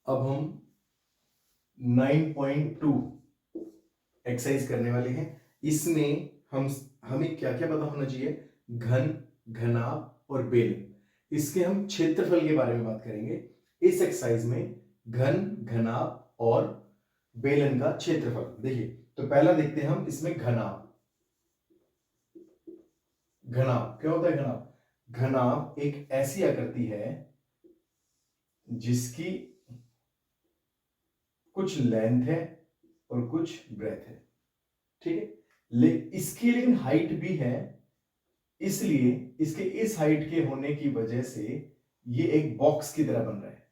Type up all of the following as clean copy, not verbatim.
अब हम 9.2 एक्सरसाइज करने वाले हैं। इसमें हमें क्या क्या पता होना चाहिए? घन, घनाभ और बेलन। इसके हम क्षेत्रफल के बारे में बात करेंगे इस एक्सरसाइज में। घन, घनाभ और बेलन का क्षेत्रफल। देखिए, तो पहला देखते हैं हम इसमें घनाभ। घनाभ क्या होता है? घनाभ, घनाभ एक ऐसी आकृति है जिसकी कुछ लेंथ है और कुछ ब्रेथ है, ठीक है। इसकी लेकिन हाइट भी है, इसलिए इसके इस हाइट के होने की वजह से ये एक बॉक्स की तरह बन रहा है।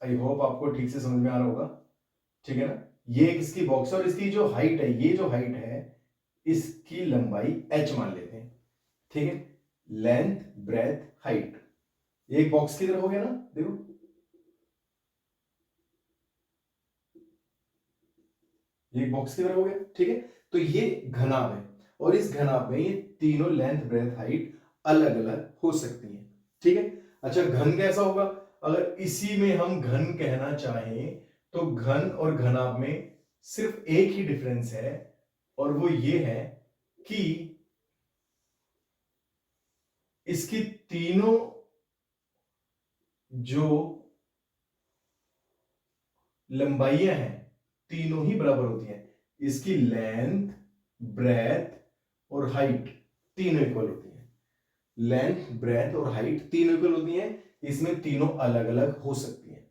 आई होप आपको ठीक से समझ में आ रहा होगा, ठीक है ना। ये एक इसकी बॉक्स है और इसकी जो हाइट है, ये जो हाइट है इसकी लंबाई h मान लेते हैं, ठीक है। लेंथ, ब्रेथ, हाइट, ये एक बॉक्स की तरह हो गया ना। देखो, ये एक बॉक्स की तरह हो गया, ठीक है। तो ये घनाभ है और इस घनाभ में ये तीनों लेंथ, ब्रेथ, हाइट अलग अलग हो सकती हैं, ठीक है। अच्छा, घन कैसा होगा? अगर इसी में हम घन कहना चाहें तो घन और घनाभ में सिर्फ एक ही डिफरेंस है और वो ये है कि इसकी तीनों जो लंबाइयां हैं तीनों ही बराबर होती हैं। इसकी लेंथ, ब्रेथ और हाइट तीनों इक्वल होती हैं। लेंथ, ब्रेथ और हाइट तीनों इक्वल होती हैं। इसमें तीनों अलग अलग हो सकती हैं,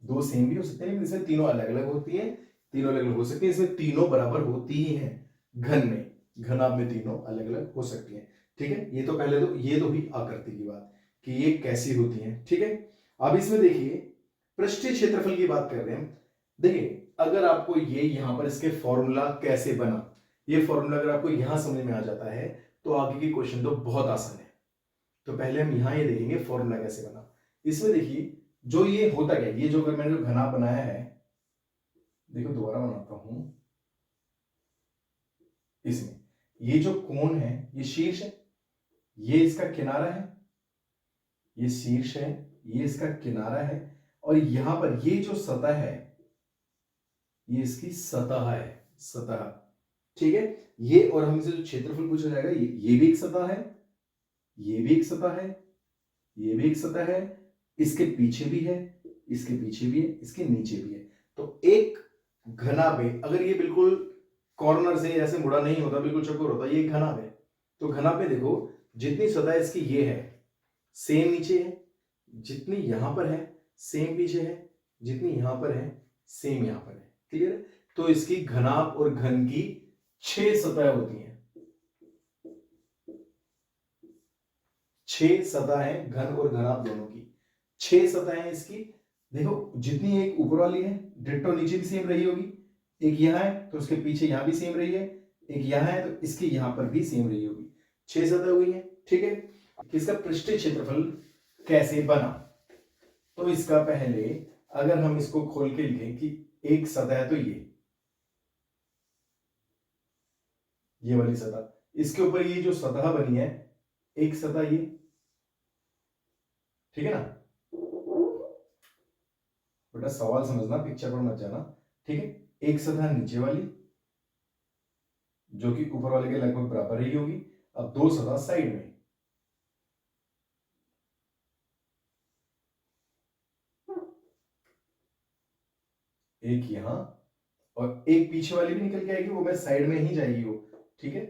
दो सेम भी हो सकते हैं लेकिन इसमें तीनों अलग अलग होती हैं। तीनों अलग अलग हो सकती हैं, इसमें तीनों बराबर होती ही हैं। घन में, घनाभ में तीनों अलग अलग हो सकती हैं, ठीक है। ये तो पहले तो ये तो हुई आकृति की बात कि ये कैसी होती हैं, ठीक है। अब इसमें देखिए, पृष्ठीय क्षेत्रफल की बात कर रहे हैं। देखिए, अगर आपको ये यहां पर इसके फॉर्मूला कैसे बना, ये फॉर्मूला अगर आपको यहां समझ में आ जाता है तो आगे की क्वेश्चन तो बहुत आसान है। तो पहले हम यहां ये देखेंगे फॉर्मूला कैसे बना। इसमें देखिए, जो ये होता क्या है, ये जो अगर मैंने जो घना बनाया है, देखो दोबारा बनाता हूं। इसमें ये जो कोण है ये शीर्ष है, ये इसका किनारा है, ये शीर्ष है, ये इसका किनारा है और यहां पर ये जो सतह है ये इसकी सतह है, सतह, ठीक है। ये और हमसे जो क्षेत्रफल पूछा जाएगा, ये भी एक सतह है, ये भी एक सतह है, ये भी एक सतह है, इसके पीछे भी है, इसके पीछे भी है, इसके नीचे भी है। तो एक घनाभ है, अगर ये बिल्कुल कॉर्नर से ऐसे मुड़ा नहीं होता, बिल्कुल चौकोर होता, ये घनाभ है। तो घनाभ में देखो, जितनी सतह इसकी ये है सेम नीचे है, जितनी यहां पर है सेम पीछे है, जितनी यहां पर है सेम यहां पर है, क्लियर है। तो इसकी घनाभ और घन की 6 सतह होती हैं, 6 सतह है घन और घनाभ दोनों की, 6 सतह है इसकी। देखो, जितनी एक ऊपर वाली है डिट्टो नीचे भी सेम रही होगी, एक यहां है तो उसके पीछे यहां भी सेम रही है, एक यहां है तो इसके यहां पर भी सेम रही होगी, 6 सतह हुई है, ठीक है। इसका पृष्ठीय क्षेत्रफल कैसे बना? तो इसका पहले अगर हम इसको खोल के लिखें कि एक सतह है तो ये वाली सतह, इसके ऊपर ये जो सतह बनी है एक सतह ये, ठीक है ना। बेटा सवाल समझना, पिक्चर पर मत जाना, ठीक है। एक सतह नीचे वाली जो कि ऊपर वाले के लगभग बराबर ही होगी। अब दो सतह साइड में, एक यहां और एक पीछे वाली भी निकल के आएगी, वो मैं साइड में ही जाएगी वो, ठीक है।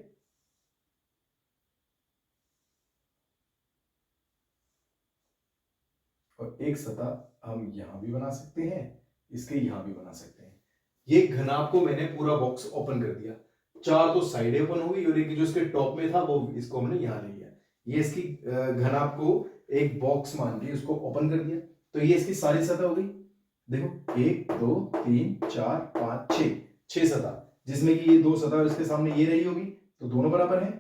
और एक सतह हम यहां भी बना सकते हैं, इसके यहां भी बना सकते हैं। ये घनाभ को मैंने पूरा बॉक्स ओपन कर दिया, चार तो साइडें ओपन हो गई और एक जो इसके टॉप में था वो इसको हमने यहां ले लिया। ये इसकी घनाभ को एक बॉक्स मान के उसको ओपन कर दिया, तो ये इसकी सारी सतह हो गई। देखो, 1 2 3 4 5 6, 6 सतह, जिसमें कि ये दो सतह और इसके सामने ये रही होगी तो दोनों बराबर है,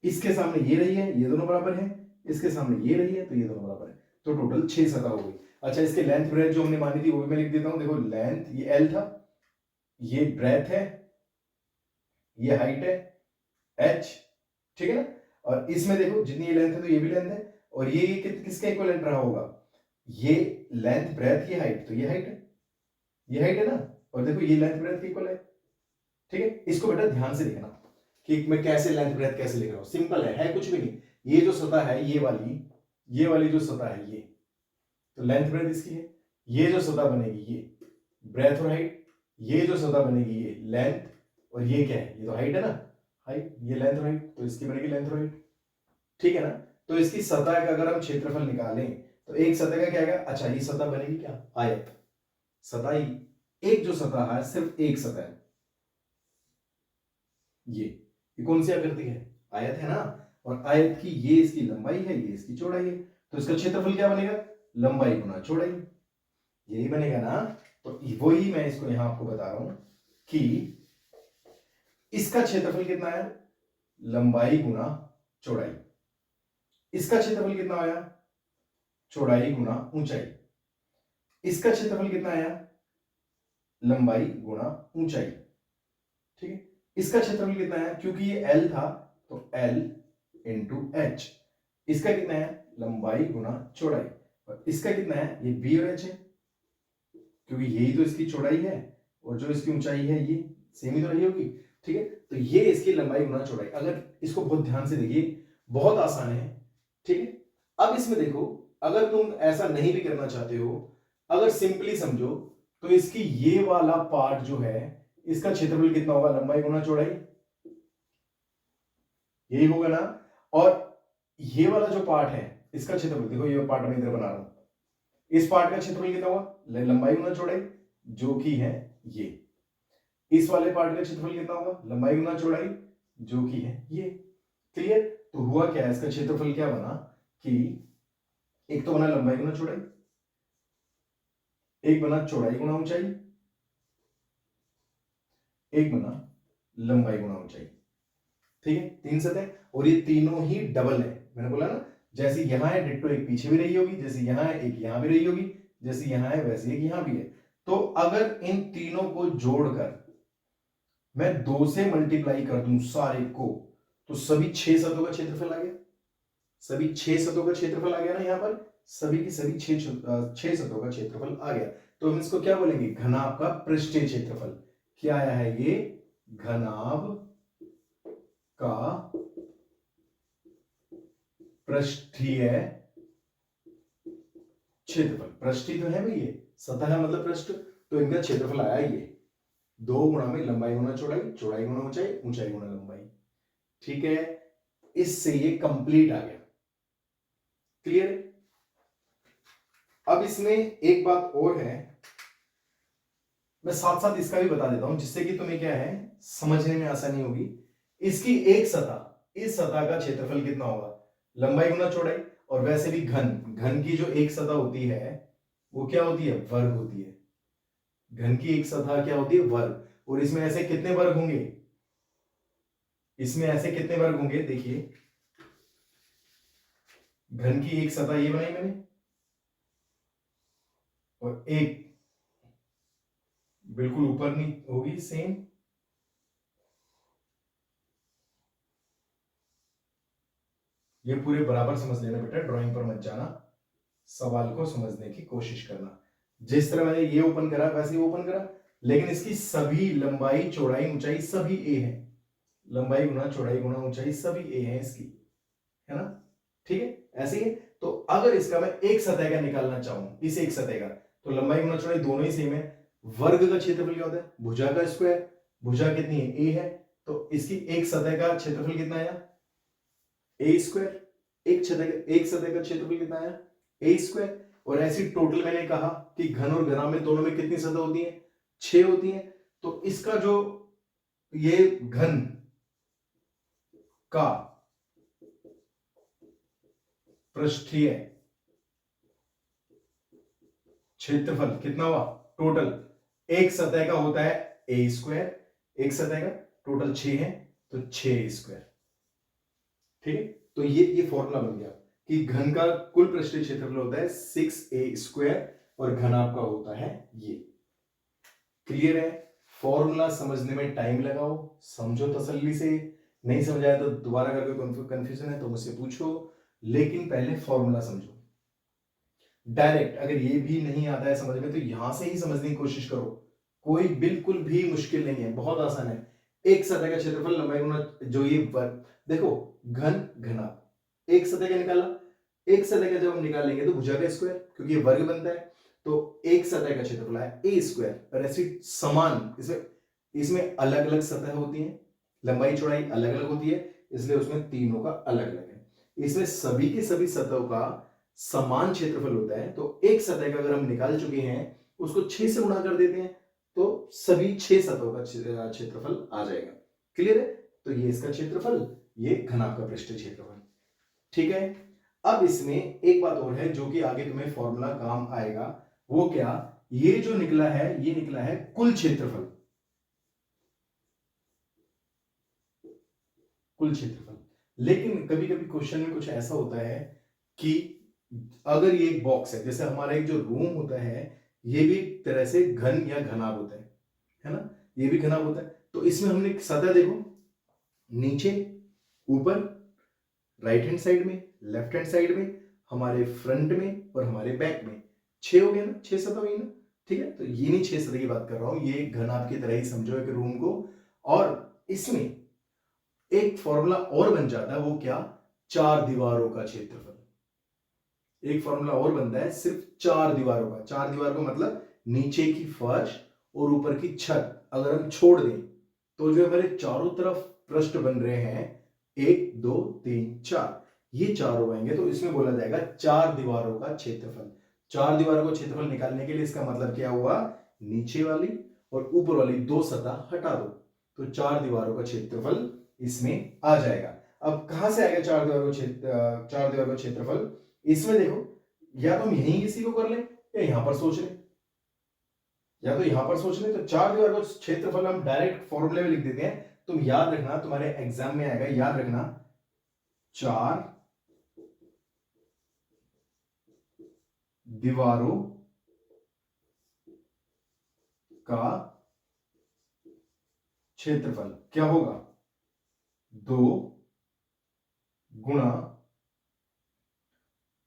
इसके सामने ये रही है ये दोनों बराबर है, इसके सामने ये रही है तो ये दोनों बराबर है, तो टोटल 6 सतह हो गई। अच्छा, इसके लेंथ ब्रेथ जो हमने मानी थी वो भी मैं लिख देता हूं। देखो, लेंथ ये L था, ये ब्रेथ है, ये हाइट है H, ठीक है ना। और इसमें देखो, जितनी ये लेंथ है तो ये भी लेंथ है, और ये किसके इक्विवेलेंट रहा होगा? ये लेंथ ब्रेथ ये हाइट, तो ये हाइट है, ये हाइट है ना, और देखो ये लेंथ ब्रेथ इक्वल है। ठीक है, इसको बेटा ध्यान से देखना कि मैं कैसे लेंथ ब्रेथ कैसे लिख रहा हूं। सिंपल है कुछ भी नहीं। ये जो सतह है ये वाली जो सतह है ये, तो लेंथ ब्रेथ इसकी है। ये जो सतह बनेगी ये ब्रेथ और हाइट, ये जो सतह बनेगी ये लेंथ, और ये क्या है, ये तो हाइट है ना, हाइट, ये लेंथ और हाइट, तो इसकी बनेगी लेंथ और हाइट। ठीक है ना, तो इसकी सतह का अगर हम क्षेत्रफल निकालें तो एक सतह का क्या आएगा, अच्छा ये सतह बनेगी क्या, आयत। सतह ही एक जो सतह है सिर्फ एक सतह है, ये कौन सी आकृति है, आयत है ना, और आयत की ये इसकी लंबाई है, ये इसकी चौड़ाई है, तो इसका क्षेत्रफल क्या बनेगा, लंबाई गुना चौड़ाई, यही बनेगा ना। तो वही मैं इसको यहां आपको बता रहा हूं कि इसका क्षेत्रफल कितना है, लंबाई गुना चौड़ाई। इसका क्षेत्रफल कितना आया, चौड़ाई गुना ऊंचाई। इसका क्षेत्रफल कितना आया, लंबाई गुना ऊंचाई। ठीक है, इसका क्षेत्रफल कितना है, क्योंकि ये L था तो L इंटू H। इसका कितना है, लंबाई गुना चौड़ाई, और इसका कितना है, ये B और H है, क्योंकि यही तो इसकी चौड़ाई है और जो इसकी ऊंचाई है ये सेम ही तो रही होगी। ठीक है, तो ये इसकी लंबाई गुना चौड़ाई। अगर इसको बहुत ध्यान से देखिए, बहुत आसान है। ठीक है, अब इसमें देखो, अगर तुम ऐसा नहीं भी करना चाहते हो, अगर सिंपली समझो, तो इसकी ये वाला पार्ट जो है इसका क्षेत्रफल कितना होगा, लंबाई गुना चौड़ाई, यही होगा ना। और ये वाला जो पार्ट है इसका क्षेत्रफल, देखो ये पार्ट मैं इधर बना रहा हूं, इस पार्ट का क्षेत्रफल कितना होगा, लंबाई गुना चौड़ाई, जो कि है ये। इस वाले पार्ट का क्षेत्रफल कितना होगा, लंबाई गुना चौड़ाई, जो कि है ये। क्लियर, तो हुआ क्या, इसका क्षेत्रफल क्या बना कि एक तो बना लंबाई गुना चौड़ाई, एक बना चौड़ाई गुना ऊंचाई, एक बना लंबाई गुना ऊंचाई। ठीक है, तीन सतह, और ये तीनों ही डबल है, मैंने बोला ना, जैसे यहां है डिट्टो एक पीछे भी रही होगी, जैसे यहां है एक यहां भी रही होगी, जैसे यहां है वैसे एक यहां भी है। तो अगर इन तीनों को जोड़कर मैं 2 से मल्टीप्लाई कर दूं सारे को, तो सभी 6 सतहों का क्षेत्रफल आ गया, सभी 6 सतहों का क्षेत्रफल आ गया ना, यहां पर सभी की सभी 6 सतहों का क्षेत्रफल आ गया। तो हम इसको क्या बोलेंगे, घनाभ का पृष्ठीय क्षेत्रफल। क्या आया है ये, घनाभ का पृष्ठीय क्षेत्रफल। पृष्ठीय तो है भाई, ये सतह है मतलब पृष्ठ, तो इनका क्षेत्रफल आया ये 2 गुणा में लंबाई गुना चौड़ाई, चौड़ाई गुना ऊंचाई, ऊंचाई गुना लंबाई। ठीक है, इससे ये कंप्लीट आ गया। क्लियर, अब इसमें एक बात और है, मैं साथ साथ इसका भी बता देता हूं, जिससे कि तुम्हें क्या है समझने में आसानी होगी। इसकी एक सतह, इस सतह का क्षेत्रफल कितना होगा, लंबाई गुना चौड़ाई, और वैसे भी घन की जो एक सतह होती है वो क्या होती है, वर्ग होती है। घन की एक सतह क्या होती है, वर्ग, और इसमें ऐसे कितने वर्ग होंगे, इसमें ऐसे कितने वर्ग होंगे, देखिए घन की एक सतह ये बनाई मैंने, और एक बिल्कुल ऊपर नहीं होगी सेम, ये पूरे बराबर समझ लेना बेटा, ड्राइंग पर मत जाना, सवाल को समझने की कोशिश करना। जिस तरह मैंने ये ओपन करा वैसे ही ओपन करा, लेकिन इसकी सभी लंबाई चौड़ाई ऊंचाई सभी ए है, लंबाई गुना चौड़ाई गुना ऊंचाई सभी ए है इसकी, है ना। ठीक है, ऐसे ही है। तो अगर इसका मैं एक सतह का निकालना चाहूं, इस एक सतह का, तो लंबाई गुना चौड़ाई दोनों ही सेम है। वर्ग का क्षेत्रफल क्या होता है, भुजा का स्क्वायर, भुजा कितनी है, ए है, तो इसकी एक सतह का क्षेत्रफल कितना आया, ए स्क्वायर। एक सतह का क्षेत्रफल कितना आया, ए स्क्वायर। और ऐसी टोटल मैंने कहा कि घन और घना में दोनों में कितनी सतह होती है, 6 होती है। तो इसका जो ये घन का पृष्ठीय क्षेत्रफल कितना हुआ, टोटल एक सतह का होता है ए स्क्वायर, एक सतह का टोटल 6 है तो 6 स्क्वायर। ठीक है, तो ये फॉर्मूला बन गया कि घन का कुल पृष्ठीय क्षेत्रफल होता है 6a स्क्वायर और घन आपका होता है ये। क्लियर है, फॉर्मूला समझने में टाइम लगाओ, समझो तसल्ली से, नहीं समझ आया तो दोबारा अगर कोई कंफ्यूजन है तो मुझसे पूछो, लेकिन पहले फॉर्मूला समझो। डायरेक्ट अगर ये भी नहीं आता है समझ में तो यहां से ही समझने की कोशिश करो, कोई बिल्कुल भी मुश्किल नहीं है, बहुत आसान है। एक सतह का क्षेत्रफल लंबाई गुना जो ये वर्ग, देखो घन घना, एक सतह का निकाला, एक सतह का जब हम निकालेंगे तो भुजा का स्क्वायर, क्योंकि ये वर्ग बनता है, तो एक सतह का क्षेत्रफल है ए स्क्वायर। और ऐसी समान इसमें इसमें अलग अलग सतह होती हैं, लंबाई चौड़ाई अलग अलग होती है, इसलिए उसमें तीनों का अलग अलग है। इसमें सभी की सभी सतहों का समान क्षेत्रफल होता है, तो एक सतह का अगर हम निकाल चुके हैं उसको 6 से गुणा कर देते हैं तो सभी 6 सतहों का क्षेत्रफल आ जाएगा। क्लियर है? तो ये इसका क्षेत्रफल, ये घनाभ का पृष्ठीय क्षेत्रफल। ठीक है, अब इसमें एक बात और है जो कि आगे तुम्हें फॉर्मूला काम आएगा, वो क्या, ये जो निकला है ये निकला है कुल क्षेत्रफल, कुल क्षेत्रफल। लेकिन कभी कभी क्वेश्चन में कुछ ऐसा होता है कि अगर ये एक बॉक्स है, जैसे हमारा एक जो रूम होता है ये भी एक तरह से घन या घनाभ होता है ना, ये भी घनाभ होता है। तो इसमें हमने सतह देखो, नीचे, ऊपर, राइट हैंड साइड में, लेफ्ट हैंड साइड में, हमारे फ्रंट में और हमारे बैक में, 6 हो गए ना, 6 सतह हुई ना। ठीक है, तो ये नहीं 6 सतह की बात कर रहा हूं, ये एक घनाभ की तरह ही समझो एक रूम को। और इसमें एक फॉर्मूला और बन जाता है, वो क्या, 4 दीवारों का क्षेत्रफल। एक फॉर्मूला और बनता है सिर्फ 4 दीवारों का। 4 दीवार का मतलब नीचे की फर्श और ऊपर की छत अगर हम छोड़ दें तो जो हमारे चारों तरफ पृष्ठ बन रहे हैं 1 2 3 4, ये चारों आएंगे, तो इसमें बोला जाएगा 4 दीवारों का क्षेत्रफल। 4 दीवारों का क्षेत्रफल निकालने के लिए इसका मतलब क्या हुआ, नीचे वाली और ऊपर वाली 2 सतह हटा दो, तो 4 दीवारों का क्षेत्रफल इसमें आ जाएगा। अब कहां से आएगा 4 दीवारों का 4 दीवारों का क्षेत्रफल, इसमें देखो, या तो हम यहीं किसी को कर लें या यहां पर सोच लें, या तो यहां पर सोच लें। तो 4 दीवार का क्षेत्रफल हम डायरेक्ट फॉर्मूले में लिख देते हैं। तुम याद रखना, तुम्हारे एग्जाम में आएगा, याद रखना, 4 दीवारों का क्षेत्रफल क्या होगा, 2 गुणा,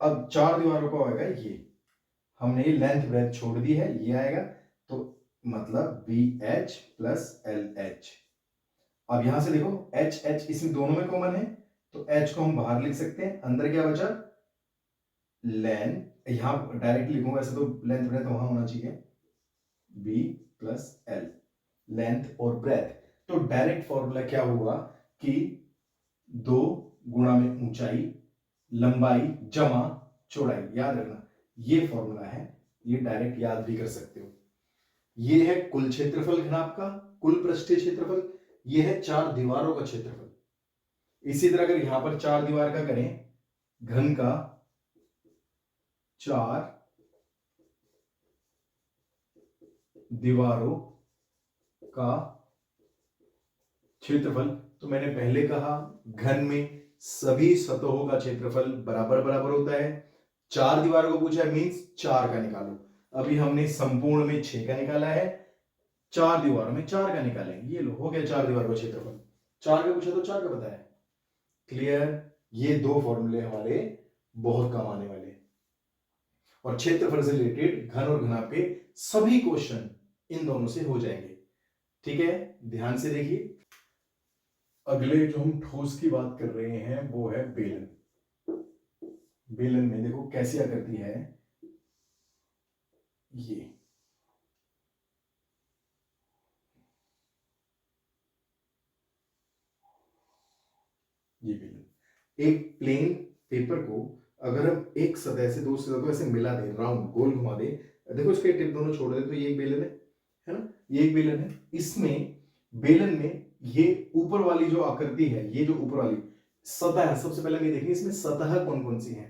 अब 4 दीवारों का होगा ये, हमने ये लेंथ ब्रेथ छोड़ दी है, ये आएगा, तो मतलब B H plus L H. अब यहां से देखो एच एच इसमें दोनों में कॉमन है, तो एच को हम बाहर लिख सकते हैं, अंदर क्या बचा, लेंथ, यहां डायरेक्ट लिखूंगा ऐसे तो लेंथ ब्रेथ वहां होना चाहिए, बी प्लस एल, लेंथ और ब्रेथ। तो डायरेक्ट फॉर्मूला क्या होगा कि 2 गुणा में ऊंचाई, लंबाई जमा चौड़ाई, याद रखना ये फॉर्मूला है, ये डायरेक्ट याद भी कर सकते हो। ये है कुल क्षेत्रफल घनाभ का, कुल पृष्ठीय क्षेत्रफल, ये है 4 दीवारों का क्षेत्रफल। इसी तरह अगर यहां पर 4 दीवार का करें, घन का 4 दीवारों का क्षेत्रफल, तो मैंने पहले कहा घन में सभी सतहों का क्षेत्रफल बराबर बराबर होता है। 4 दीवारों को पूछा है मींस 4 का निकालो, अभी हमने संपूर्ण में 6 का निकाला है, 4 दीवारों में 4 का निकालेंगे, ये लो हो गया 4 दीवारों का क्षेत्रफल। 4 का पूछा तो 4 का बताया। क्लियर, ये 2 फॉर्मूले हमारे बहुत काम आने वाले हैं, और क्षेत्रफल से रिलेटेड घन और घनाभ के सभी क्वेश्चन इन दोनों से हो जाएंगे। ठीक है, ध्यान से देखिए। अगले जो हम ठोस की बात कर रहे हैं वो है बेलन। बेलन में देखो कैसी आकृति है, ये बेलन, एक प्लेन पेपर को अगर हम एक सतह से दूसरी सतह को ऐसे मिला दें, राउंड गोल घुमा दें, देखो इसके टिप दोनों छोड़ दे, तो ये एक बेलन है ना, ये एक बेलन है। इसमें बेलन में ये ऊपर वाली जो आकृति है, ये जो ऊपर वाली सतह है, सबसे पहले ये देखिए इसमें सतह कौन कौन सी है,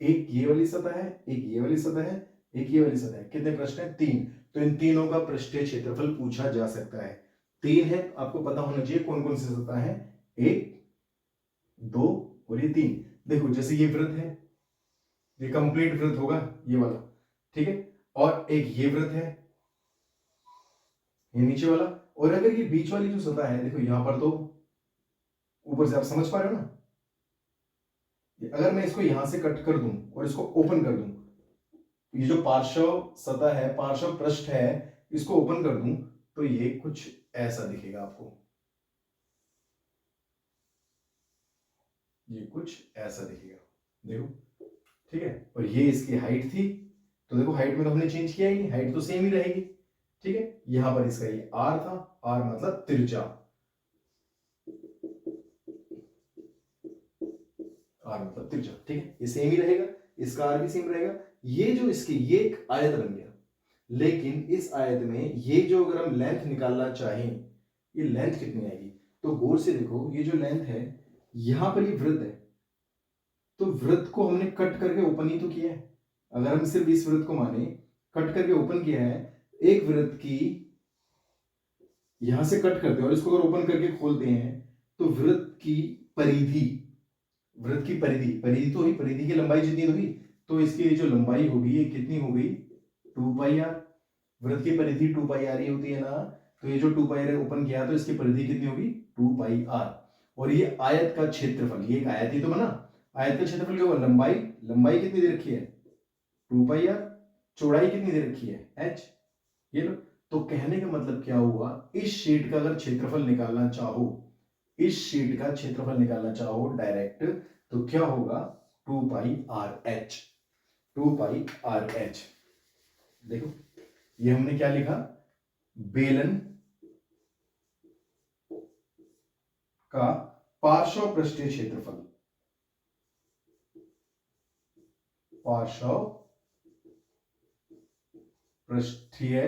एक ये वाली सतह है, एक ये वाली सतह है, एक ये वाली सतह है। कितने प्रश्न है, 3। तो इन तीनों का पृष्ठीय क्षेत्रफल पूछा जा सकता है। 3 है, आपको पता होना चाहिए कौन कौन सी सतह है, 1 2 और ये 3। देखो जैसे ये वृत्त है, ये कंप्लीट वृत्त होगा ये वाला, ठीक है, और एक ये वृत्त है, ये नीचे वाला, और अगर ये बीच वाली जो सतह है, देखो यहां पर तो ऊपर से आप समझ पा रहे हो ना, अगर मैं इसको यहां से कट कर दूं और इसको ओपन कर दूं, ये जो पार्श्व सतह है, पार्श्व पृष्ठ है, इसको ओपन कर दूं तो ये कुछ ऐसा दिखेगा आपको, ये कुछ ऐसा दिखेगा, देखो, ठीक है। और ये इसकी हाइट थी, तो देखो हाइट में तो हमने चेंज किया ही नहीं, हाइट तो सेम ही रहेगी, ठीक है। यहां पर इसका ये आर था, आर मतलब त्रिज्या, आर मतलब त्रिज्या, ठीक है, ये सेम ही रहेगा, इसका आर भी सेम रहेगा। ये जो इसकी ये एक आयत बन गया, लेकिन इस आयत में ये जो अगर हम लेंथ निकालना चाहें, ये लेंथ कितनी आएगी, तो गौर से देखो, ये जो लेंथ है, यहां पर ये वृत्त है, तो वृत्त को हमने कट करके ओपन ही तो किया है। अगर हम सिर्फ इस वृत्त को माने, कट करके ओपन किया है, एक वृत्त की यहां से कट करते हैं और इसको अगर ओपन करके खोलते हैं, तो वृत्त की परिधि, वृत्त की परिधि, परिधि तो हुई, परिधि की लंबाई जितनी हुई, तो इसकी जो लंबाई होगी ये कितनी हो गई, 2πr। वृत्त की परिधि 2πr ही होती है ना, तो ये जो 2πr ओपन किया तो इसकी परिधि कितनी होगी, 2πr। और ये आयत का क्षेत्रफल, ये एक आयत ही तो बना, आयत का क्षेत्रफल क्या होगा, लंबाई, लंबाई कितनी दे रखी है, 2πr, चौड़ाई कितनी दे रखी है, h, ये लो। तो कहने का मतलब क्या हुआ, इस शीट का अगर क्षेत्रफल निकालना चाहो, इस शीट का क्षेत्रफल निकालना चाहो डायरेक्ट, तो क्या होगा, 2πrh, 2πrh। देखो ये हमने क्या लिखा, बेलन का पार्श्व पृष्ठीय क्षेत्रफल, पार्श्व पृष्ठीय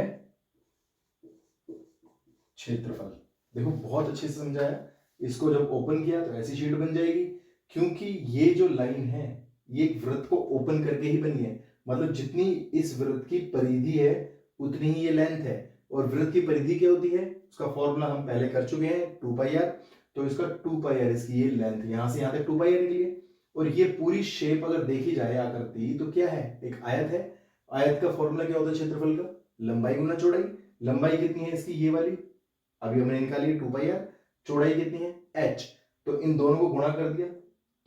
क्षेत्रफल। देखो बहुत अच्छे से समझाया, इसको जब ओपन किया तो ऐसी शीट बन जाएगी, क्योंकि ये जो लाइन है ये एक वृत्त को ओपन करके ही बनी है, मतलब जितनी इस वृत्त की परिधि है उतनी ही ये लेंथ है। और वृत्त की परिधि क्या होती है, उसका फॉर्मूला हम पहले कर चुके हैं, 2πr, तो इसका 2πr, इसकी ये लेंथ यहां से यहां तक 2πr निकली है। और ये पूरी शेप अगर देखी जाए आकृति, तो क्या है, एक आयत है, आयत का फॉर्मूला क्या होता है क्षेत्रफल का, लंबाई गुना चौड़ाई। लंबाई कितनी है इसकी, ये वाली अभी हमने निकाली 2πr, चौड़ाई कितनी है, h, तो इन दोनों को गुणा कर दिया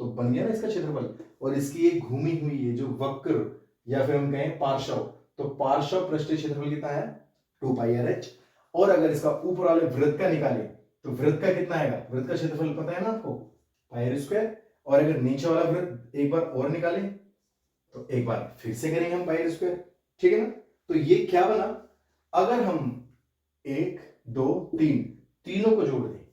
तो बन गया ना इसका क्षेत्रफल। और इसकी एक घूमी हुई है जो वक्र, या फिर हम कहें पार्श्व, तो पार्श्व पृष्ठीय क्षेत्रफल कितना है, 2πrh। और अगर इसका ऊपर वाले वृत्त का निकाले, तो वृत्त का कितना आएगा, वृत्त का क्षेत्रफल पता है ना आपको, πr²। और अगर नीचे वाला वृत्त एक बार और निकाले, तो एक बार फिर से करेंगे हम πr², ठीक है ना। तो ये क्या बना, अगर हम 1 2 3 तीनों को जोड़ दें,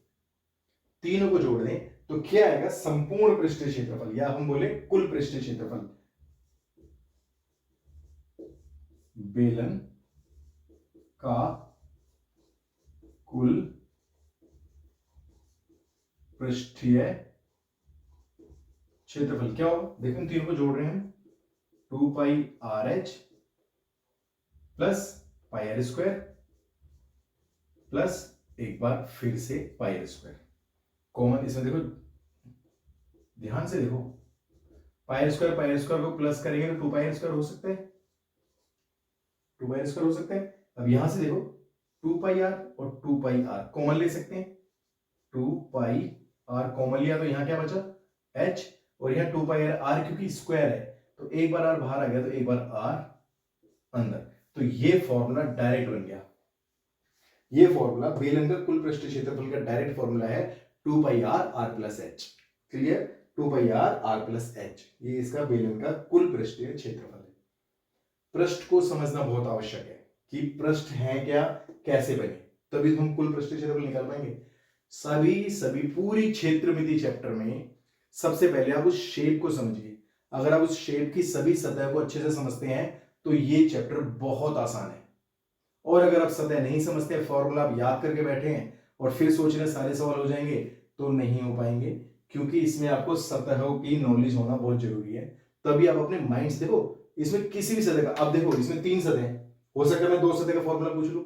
तीनों को जोड़ दें, तो क्या आएगा, संपूर्ण पृष्ठीय क्षेत्रफल, या हम बोले कुल पृष्ठीय क्षेत्रफल, बेलन का कुल पृष्ठीय क्षेत्रफल क्या होगा, देखो हम तीनों को जोड़ रहे हैं, 2πrh प्लस πr² प्लस एक बार फिर से πr², कॉमन इसमें देखो, ध्यान से देखो, πr² को प्लस करेंगे तो 2πr² हो सकता है, 2πr² हो सकता है। अब यहां से देखो 2πr और 2πr कॉमन ले सकते हैं, 2πr कॉमन लिया तो यहां क्या बचा, h, और यहां 2πr क्योंकि स्क्वायर है तो एक बार r बाहर आ गया तो एक बार r अंदर, तो ये फॉर्मूला डायरेक्ट बन गया। ये फॉर्मूला बेलन का कुल पृष्ठीय क्षेत्रफल का डायरेक्ट फॉर्मूला है 2πr r plus h, clear, 2πr r plus h, ये इसका बेलन का कुल पृष्ठीय क्षेत्रफल है। पृष्ठ को समझना बहुत आवश्यक है कि पृष्ठ है क्या, कैसे बने, तभी हम कुल पृष्ठीय क्षेत्रफल निकाल पाएंगे। सभी पूरी क्षेत्रमिति चैप्टर में सबसे पहले आप उस शेप को समझिए। अगर आप उस शेप की सभी सतह को अच्छे से समझते हैं तो ये चैप्टर बहुत आसान है। और अगर आप सतह नहीं समझते, फॉर्मूला आप याद करके बैठे हैं और फिर सोच रहे सारे सवाल हो जाएंगे, तो नहीं हो पाएंगे, क्योंकि इसमें आपको सतहों की नॉलेज होना बहुत जरूरी है। तभी आप अपने माइंड से देखो, इसमें किसी भी सतह का, अब देखो इसमें 3 सतह हैं, हो सकता है मैं 2 सतह का फॉर्मूला पूछ लूं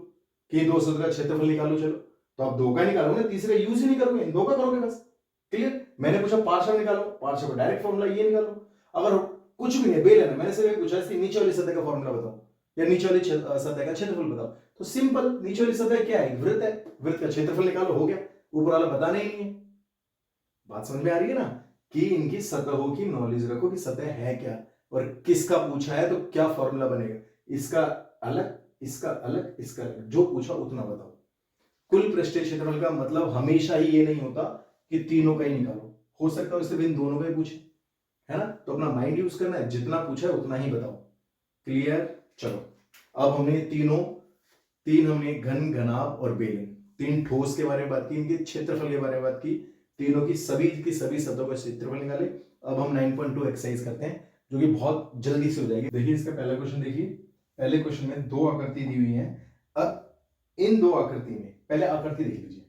कि 2 सतह का क्षेत्रफल निकालो, चलो तो आप 2 का निकालोगे, तीसरे का यूज ही नहीं करोगे, 2 का करोगे बस, क्लियर। मैंने पूछा पार्श्व निकालो, पार्श्व का डायरेक्ट फॉर्मूला ये निकालो। अगर कुछ भी है बेलन है, मैंने सिर्फ पूछा इसकी नीचे वाली सतह का फॉर्मूला बताओ या नीचे वाली सतह का क्षेत्रफल बताओ, तो सिंपल, नीचे वाली सतह क्या है, वृत्त है, वृत्त का क्षेत्रफल निकालो, हो गया, ऊपर वाला बताना ही नहीं है। बात समझ में आ रही है ना, कि इनकी सतहों की नॉलेज रखो कि सतह है क्या, और किसका पूछा है तो क्या फॉर्मूला बनेगा, इसका अलग, इसका अलग, इसका अलग, जो पूछा उतना बताओ। कुल पृष्ठीय क्षेत्रफल का मतलब हमेशा ही ये नहीं होता कि तीनों का ही निकालो, हो सकता है सिर्फ इन दोनों का ही पूछे, है ना। तो अपना माइंड यूज करना है, जितना पूछा है उतना ही बताओ। क्लियर। चलो अब हमने तीन हमने घन, घनाभ और बेलन, तीन ठोस के बारे में बात की, इनके क्षेत्रफल के बारे में बात की, तीनों की सभी शब्दों का क्षेत्रफल निकाले। अब हम 9.2 एक्सरसाइज करते हैं जो कि बहुत जल्दी से हो जाएगी। देखिए इसका पहला क्वेश्चन देखिए, पहले क्वेश्चन में दो आकृति दी हुई है। अब इन दो आकृति में पहले आकृति देख लीजिए।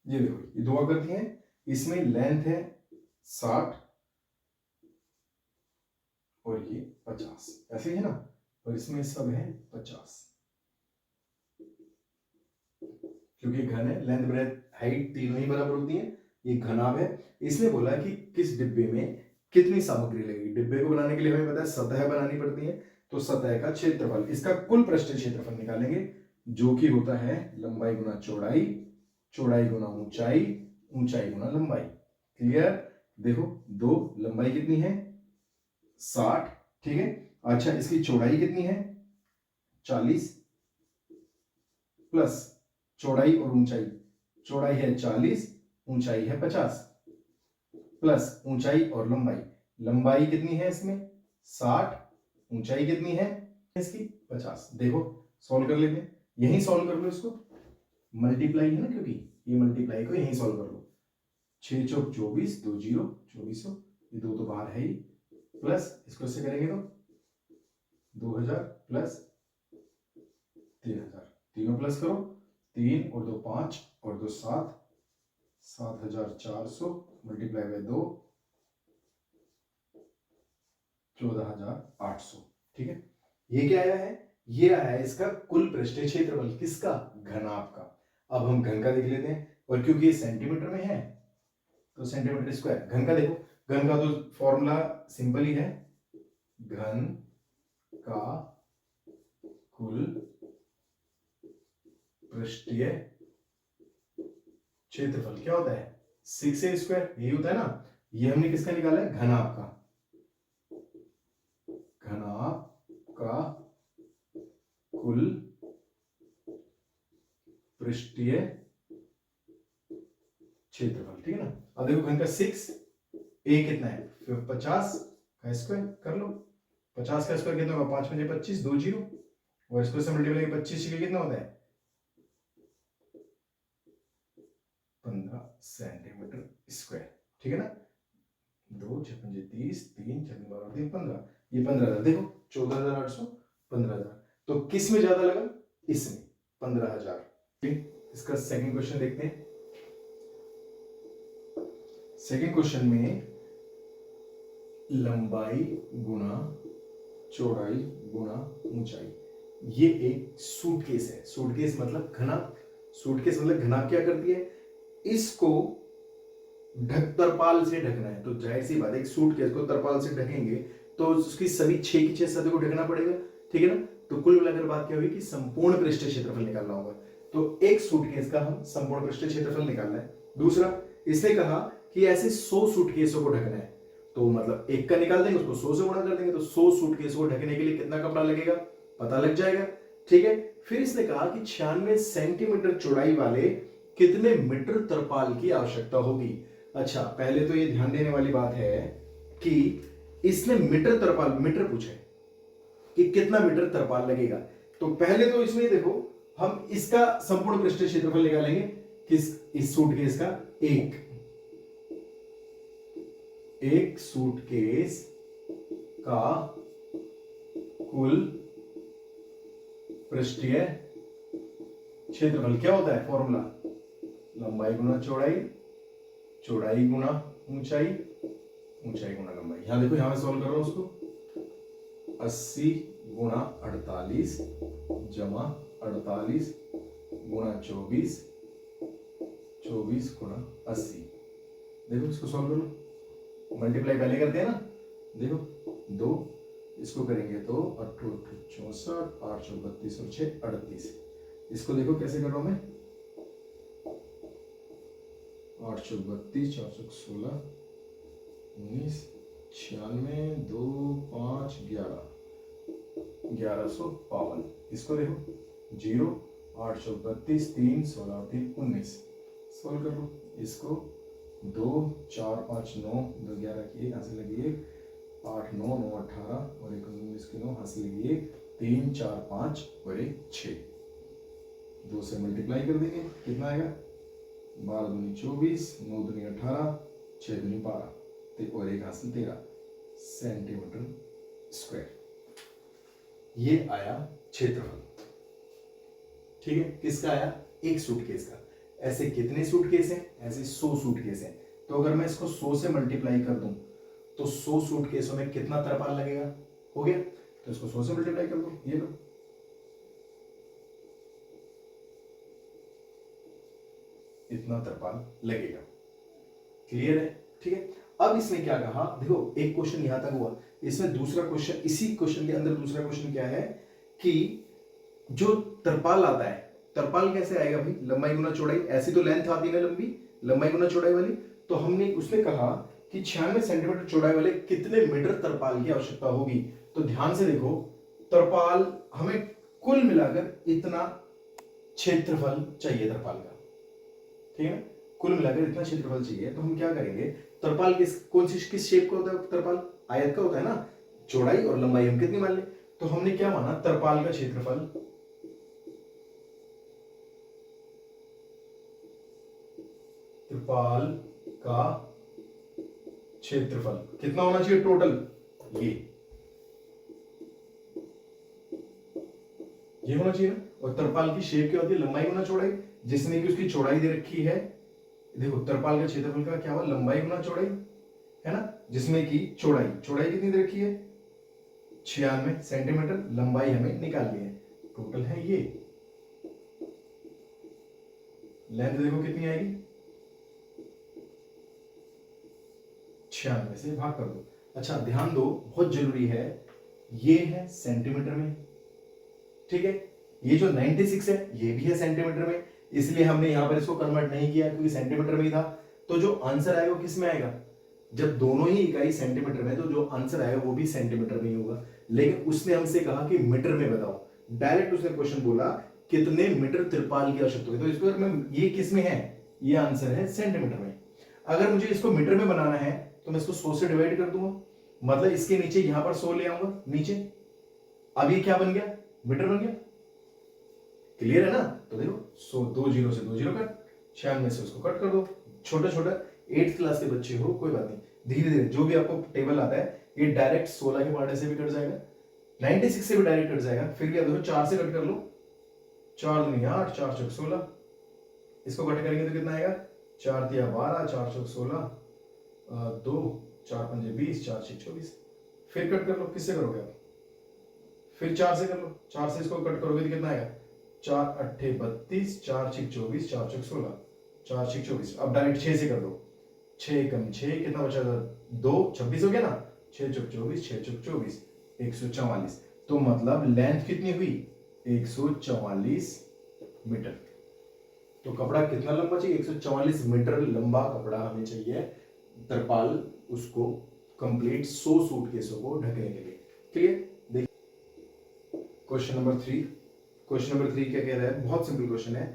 ये देखो ये दो आकृति हैं, इसमें लेंथ है 60 और ये 50, ऐसे ही है ना, और इसमें सब है 50, क्योंकि घन है, लेंथ ब्रेथ हाइट तीनों ही बराबर होती है। ये घनाभ है। इसने बोला कि किस डिब्बे में कितनी सामग्री लगेगी। डिब्बे को बनाने के लिए हमें पता है सतह बनानी पड़ती है, तो सतह का क्षेत्रफल, इसका कुल पृष्ठीय क्षेत्रफल निकालेंगे, जो कि होता है लंबाई गुना चौड़ाई, चौड़ाई गुना ऊंचाई, ऊंचाई गुना लंबाई। क्लियर। देखो दो, लंबाई कितनी है 60, ठीक है। अच्छा इसकी चौड़ाई कितनी है 40, प्लस चौड़ाई और ऊंचाई, चौड़ाई है 40, ऊंचाई है 50, प्लस ऊंचाई और लंबाई, लंबाई कितनी है इसमें 60, ऊंचाई कितनी है इसकी 50। देखो सॉल्व कर लेते हैं, यहीं सॉल्व कर लो इसको, मल्टीप्लाई है ना, क्योंकि ये मल्टीप्लाई को यहीं सॉल्व कर लो। 6 चौक 24, 2 जीरो 2400, ये दो तो बाहर है ही, प्लस इसको इससे करेंगे तो 2000 प्लस 3000, तीनों प्लस करो, 3 और 2 5 और 2 7, 7400 मल्टीप्लाई बाय 2, 14800, ठीक है। ये क्या आया है, ये आया है इसका कुल पृष्ठीय क्षेत्रफल, किसका, घनाभ का। अब हम घन का देख लेते हैं, और क्योंकि ये सेंटीमीटर में है तो सेंटीमीटर स्क्वायर। घन का देखो, घन का तो फॉर्मूला सिंपल ही है, घन का कुल पृष्ठीय क्षेत्रफल क्या होता है 6a स्क्वायर, यही होता है ना। ये हमने किसका निकाला है, घनाभ का, घनाभ का कुल पृष्ठीय क्षेत्रफल, ठीक है ना। अब देखो घन का 6, a कितना है 50 का स्क्वायर कर लो, 50 का स्क्वायर कितना होगा 5 5 25, 2 जीरो, और इसको से मल्टीप्लाई 25 के कितना होता है 15 सेंटीमीटर स्क्वायर, ठीक है ना। 2 6 5 30, 3 6 12 3 15, ये 15,000, देखो 14,800, 15,000, तो किस में ज्यादा लगा, इसमें 15,000। इसका सेकंड क्वेश्चन देखते हैं। सेकंड क्वेश्चन में लंबाई गुना चौड़ाई गुना ऊंचाई, ये एक सूटकेस है। सूटकेस मतलब घना, सूटकेस मतलब घना क्या करती है, इसको तरपाल से ढकना है, तो जाहिर सी बात है एक सूटकेस को तरपाल से ढकेंगे तो उसकी सभी 6 की 6 सतह को ढकना पड़ेगा, ठीक है ना। तो कुल मिलाकर बात क्या हुई कि संपूर्ण पृष्ठीय क्षेत्रफल निकालना होगा, तो एक सूटकेस का हम संपूर्ण पृष्ठीय क्षेत्रफल निकालना है। दूसरा इसने कहा कि ऐसे 100 सूटकेसों को ढकना है, तो मतलब एक का निकाल देंगे उसको 100 से गुणा कर देंगे, तो 100 सूटकेसों को ढकने के लिए कितना कपड़ा लगेगा पता लग जाएगा, ठीक है। फिर इसने कहा कि 96 सेंटीमीटर चौड़ाई वाले कितने मीटर तरपाल की आवश्यकता होगी। अच्छा पहले तो ये ध्यान देने वाली बात है कि इसने मीटर तरपाल, मीटर पूछा है कि कितना मीटर तरपाल लगेगा, तो पहले तो इसमें देखो हम इसका संपूर्ण पृष्ठीय क्षेत्रफल निकालेंगे, किस, इस सूटकेस का, एक सूटकेस का कुल पृष्ठीय क्षेत्रफल क्या होता है, फॉर्मूला लंबाई गुना चौड़ाई, चौड़ाई गुना ऊंचाई, ऊंचाई गुना लंबाई। यहां देखो, यहां मैं सॉल्व कर रहा हूं उसको, 80 गुना 48 जमा 48 गुणा 24, 24 गुणा 80। देखो इसको सॉल्व करो, मल्टीप्लाई पहले करते हैं ना, देखो 2, इसको करेंगे तो 8 64, 8 32 और 6 38। इसको देखो कैसे कर रहा हूं मैं, 8 32, 4 16, 19, 96, 2 5 11, 1152। इसको देखो 0, 8 32, 3 16 3 19। सोल्व कर लो इसको, 2 4 5 9, 2 11 की 1 हाथ से लगी 1, 8 9 9 18 और 1 19 की 9 हाथ से लगी 1, 3 4 5 और 1 6। 2 से मल्टीप्लाई कर देंगे, कितना आएगा, 12 दूनी 24, 9 दूनी 18, 6 दूनी 12 और 1 हाथ से 13 सेंटीमीटर स्क्वायर। ये आया क्षेत्रफल। ठीक है, किसका आया, एक सूटकेस का। ऐसे कितने सूटकेस हैं, ऐसे 100 सूटकेस हैं। तो अगर मैं इसको 100 से मल्टीप्लाई कर दूं तो 100 सूटकेसों में कितना तरपाल लगेगा, हो गया। तो इसको 100 से मल्टीप्लाई कर दो, ये लो, इतना तरपाल लगेगा। क्लियर है, ठीक है। अब इसमें क्या कहा, देखो एक क्वेश्चन यहां तक हुआ, इसमें दूसरा क्वेश्चन, इसी क्वेश्चन के अंदर दूसरा क्वेश्चन क्या है कि जो तरपाल आता है, तरपाल कैसे आएगा भाई, लंबाई गुना चौड़ाई। ऐसी तो लेंथ आती है ना लंबी, लंबाई गुना चौड़ाई वाली। तो हमने उसने कहा कि 96 सेंटीमीटर चौड़ाई वाले कितने मीटर तरपाल की आवश्यकता होगी। तो ध्यान से देखो, तरपाल हमें कुल मिलाकर इतना क्षेत्रफल चाहिए तरपाल का, ठीक है, कुल मिलाकर इतना क्षेत्रफल चाहिए। तो हम क्या करेंगे, तरपाल किस शेप का होता है, तरपाल आयत का होता है ना, चौड़ाई और लंबाई हम कितनी मान ले। तो हमने क्या माना, तरपाल का क्षेत्रफल त्रिपाल का क्षेत्रफल कितना होना चाहिए टोटल, ये होना चाहिए ना। और तरपाल की शेप क्या होती है, लंबाई गुना चौड़ाई, जिसमें कि उसकी चौड़ाई दे रखी है। देखो तरपाल का क्षेत्रफल का क्या हुआ, लंबाई गुना चौड़ाई, है ना, जिसमें कि चौड़ाई कितनी दे रखी है, 96 सेंटीमीटर, लंबाई हमें निकालनी है, टोटल है ये। लेंथ देखो कितनी आएगी, 96 से भाग कर दो। अच्छा ध्यान दो, बहुत जरूरी है, ये है सेंटीमीटर में, ठीक है। ये जो 96 है ये भी है सेंटीमीटर में, इसलिए हमने यहां पर इसको कन्वर्ट नहीं किया क्योंकि सेंटीमीटर में ही था। तो जो आंसर आएगा वो किस में आएगा, जब दोनों ही इकाई सेंटीमीटर में, तो जो आंसर आएगा वो भी सेंटीमीटर में ही होगा। लेकिन उसने हमसे कहा कि मीटर में बताओ, डायरेक्ट उसने क्वेश्चन बोला कितने मीटर त्रिपाल की आवश्यकता होगी। तो इसको मैं, ये किस में है, ये आंसर है सेंटीमीटर में। अगर मुझे इसको मीटर में बनाना है तो मैं इसको 100 से डिवाइड कर दूंगा, मतलब इसके नीचे यहां पर 100 ले आऊंगा नीचे। अब ये क्या बन गया, मीटर बन गया। क्लियर है ना। तो देखो 100, 2 जीरो से 2 जीरो कट, 96 से उसको कट कर दो। छोटा छोटा 8th क्लास के बच्चे हो, कोई बात नहीं, धीरे धीरे जो भी आपको टेबल आता है, ये डायरेक्ट 16 के पार्ट से भी कट जाएगा, 96 से भी डायरेक्ट कट जाएगा। फिर क्या देखो 4 से कट कर लो, 4 दूनी 8, 4 चौक 16, इसको कट करेंगे तो कितना आएगा, 4 तिया 12, 4 चौक 16, 2 4 पंजे 20, 4 6 24। फिर कट कर लो, किससे करोगे आप, फिर 4 से कर लो, 4 से इसको कट करोगे तो कितना आएगा, 4 अट्ठे 32, 4 6 24, 4 चौक 16, 4 6 24। अब डायरेक्ट 6 से कर दो, 6 कम 6 कितना बचा, 2 26 हो गया ना, 6 चौक 24, 6 चौक 24, 144। तो मतलब लेंथ कितनी हुई, 144 मीटर। तो कपड़ा कितना लंबा चाहिए, 144 मीटर लंबा कपड़ा हमें चाहिए तरपाल, उसको कंप्लीट 100 सूटकेसों को ढकने के लिए। क्लियर। देखिए क्वेश्चन नंबर 3, क्वेश्चन नंबर 3 क्या कह रहा है, बहुत सिंपल क्वेश्चन है।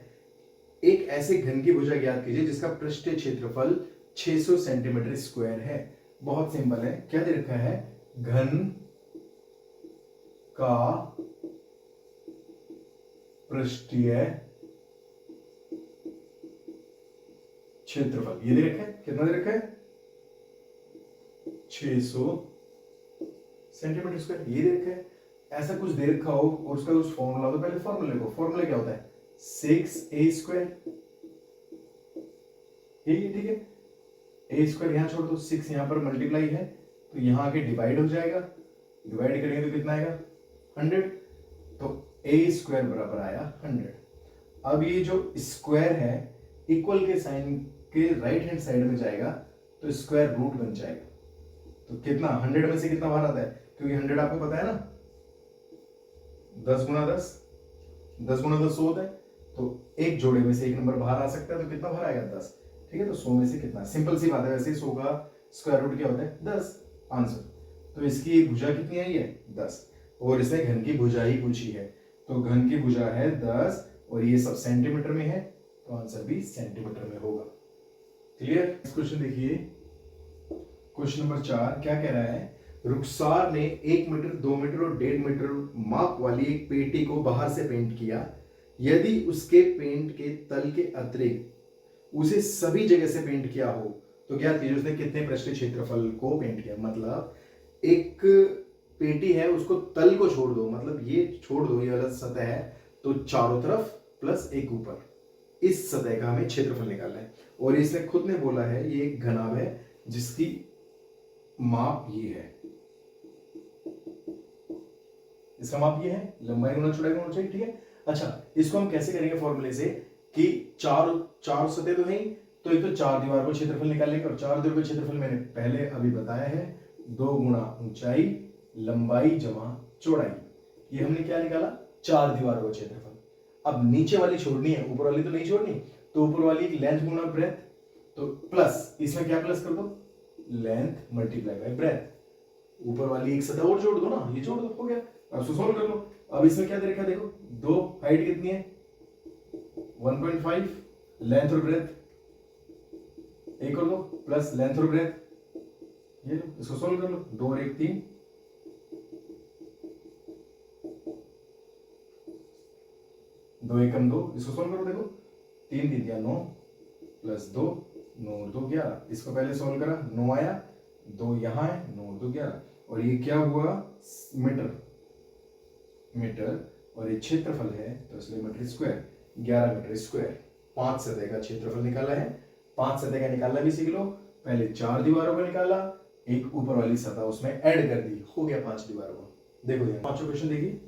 एक ऐसे घन की भुजा ज्ञात कीजिए जिसका पृष्ठीय क्षेत्रफल 600 सेंटीमीटर स्क्वायर है। बहुत सिंपल है, क्या दे रखा है, घन का पृष्ठीय क्षेत्रफल, ये दे रखा है, कितना दे रखा है, 600 सेंटीमीटर स्क्वायर, ये दे रखा है। ऐसा कुछ दे रखा हो और उसका कुछ फॉर्मूला हो तो पहले फॉर्मूला लिखो। फॉर्मूला क्या होता है, 6a स्क्वायर, ये ठीक है, a स्क्वायर यहां छोड़ दो, 6 यहां पर मल्टीप्लाई है तो यहां आके डिवाइड हो जाएगा, डिवाइड करेंगे तो कितना आएगा, 100। तो a स्क्वायर बराबर आया 100। अब ये जो स्क्वायर है इक्वल के साइन के राइट हैंड साइड में जाएगा तो स्क्वायर रूट बन जाएगा। तो कितना 100 में से कितना बाहर आता है, क्योंकि 100 आपको पता है ना 10 गुना 10, 10 गुना 10 100 होता है, तो एक जोड़े में से एक नंबर बाहर आ सकता है, तो कितना बाहर आएगा 10। ठीक है, तो 100 में से कितना, सिंपल सी बात है, वैसे 100 का स्क्वायर रूट क्या होता है 10 आंसर। तो इसकी भुजा कितनी आई है 10, और इसने घन की भुजा ही पूछी है, तो घन की भुजा है 10 और ये सब सेंटीमीटर में है, तो आंसर भी सेंटीमीटर में होगा। क्लियर। क्वेश्चन देखिए, क्वेश्चन नंबर 4 क्या कह रहा है, रुखसार ने 1 मीटर 2 मीटर और 1.5 मीटर माप वाली एक पेटी को बाहर से पेंट किया। यदि उसके पेंट के तल के अतिरिक्त उसे सभी जगह से पेंट किया हो तो ज्ञात कीजिए उसने कितने पृष्ठ क्षेत्रफल को पेंट किया। मतलब एक पेटी है, उसको तल को छोड़ दो, मतलब ये छोड़ दो, ये वाला सतह है, तो चारों तरफ प्लस एक ऊपर, इस सतह का हमें क्षेत्रफल निकालना है। और इसने खुद ने बोला है ये एक घनाभ है जिसकी माप ये है, इसका माप ये है, लंबाई गुना चौड़ाई गुना ऊंचाई। ठीक है, अच्छा इसको हम कैसे करेंगे फॉर्मूले से कि चार सतह तो है, तो एक तो 4 दीवार को क्षेत्रफल निकालेंगे, और 4 दीवार का क्षेत्रफल मैंने पहले अभी बताया है 2 गुना ऊंचाई लंबाई जमा चौड़ाई। ये हमने क्या निकाला 4 दीवारों का क्षेत्रफल। अब नीचे वाली छोड़नी है, ऊपर वाली तो नहीं छोड़नी, तो ऊपर वाली लेंथ गुना ब्रेथ, तो प्लस इसमें क्या प्लस कर दो लेंथ मल्टीप्लाई बाय ब्रेथ, ऊपर वाली एक सतह और जोड़ दो ना, ये जोड़ दो, हो गया। अब इसको सोल्व कर लो। अब इसमें क्या दे रखा है देखो, 2 हाइट कितनी है 1.5, लेंथ और ब्रेथ एक कर दो प्लस लेंथ और ब्रेथ, ये लो इसको सोल्व कर लो, 2 और 1 3, 2 1 2, इसको सोल्व करो, देखो 3 3 या 9 प्लस 2 9 और 2 11, इसको पहले सोल्व करा 9 आया, 2 यहाँ है, 9 और 2 11, और ये क्या हुआ मीटर मीटर, और ये क्षेत्रफल है तो इसलिए मीटर स्क्वायर, 11 मीटर स्क्वायर। 5 सतह का क्षेत्रफल निकाला है, 5 सतह का निकालना भी सीख लो, पहले 4 दीवारों का निकाला, एक ऊपर वाली सतह उसमें ऐड कर दी, हो गया 5 दीवारों का। देखो ये पांचों क्वेश्चन देखिए,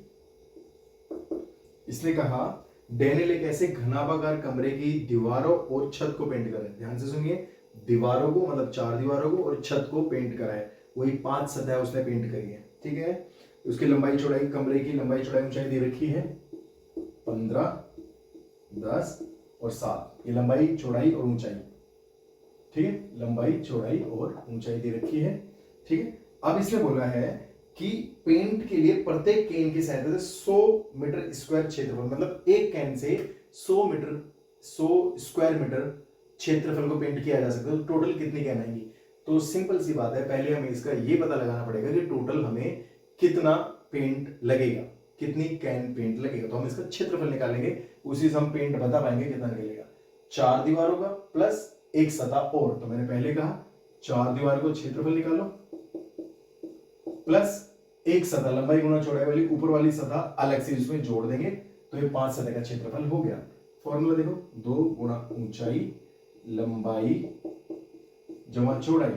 इसने कहा डैनियल एक ऐसे घनाभागार कमरे की दीवारों और छत को पेंट कर रहे हैं। ध्यान से सुनिए, दीवारों को मतलब 4 दीवारों को और छत को पेंट करा है, वही 5 सतह उसने पेंट करी है। ठीक है, उसकी लंबाई चौड़ाई, कमरे की लंबाई चौड़ाई ऊंचाई दे रखी है 15 10 और 7, ये लंबाई चौड़ाई और ऊंचाई। ठीक है, लंबाई चौड़ाई और ऊंचाई दे रखी है। ठीक है, अब इसने बोला है कि पेंट के लिए प्रत्येक कैन की सहायता से 100 मीटर स्क्वायर क्षेत्रफल, मतलब एक कैन से 100 स्क्वायर मीटर क्षेत्रफल को पेंट किया जा सकता है। तो टोटल कितनी कैन आएंगी, तो सिंपल सी बात है, पहले हमें इसका ये पता लगाना पड़ेगा कि टोटल हमें कितना पेंट लगेगा, कितनी कैन पेंट लगेगा, तो हम इसका क्षेत्रफल निकालेंगे, उसी से हम पेंट बता पाएंगे कितना लगेगा। 4 दीवारों का प्लस एक सतह और, तो मैंने पहले कहा 4 दीवारों को क्षेत्रफल निकालो प्लस एक सतह लंबाई गुना चौड़ाई वाली ऊपर वाली सतह अलग से इसमें जोड़ देंगे, तो ये 5 सतह का क्षेत्रफल हो गया। फॉर्मूला देखो, 2 गुना ऊंचाई लंबाई जमा चौड़ाई,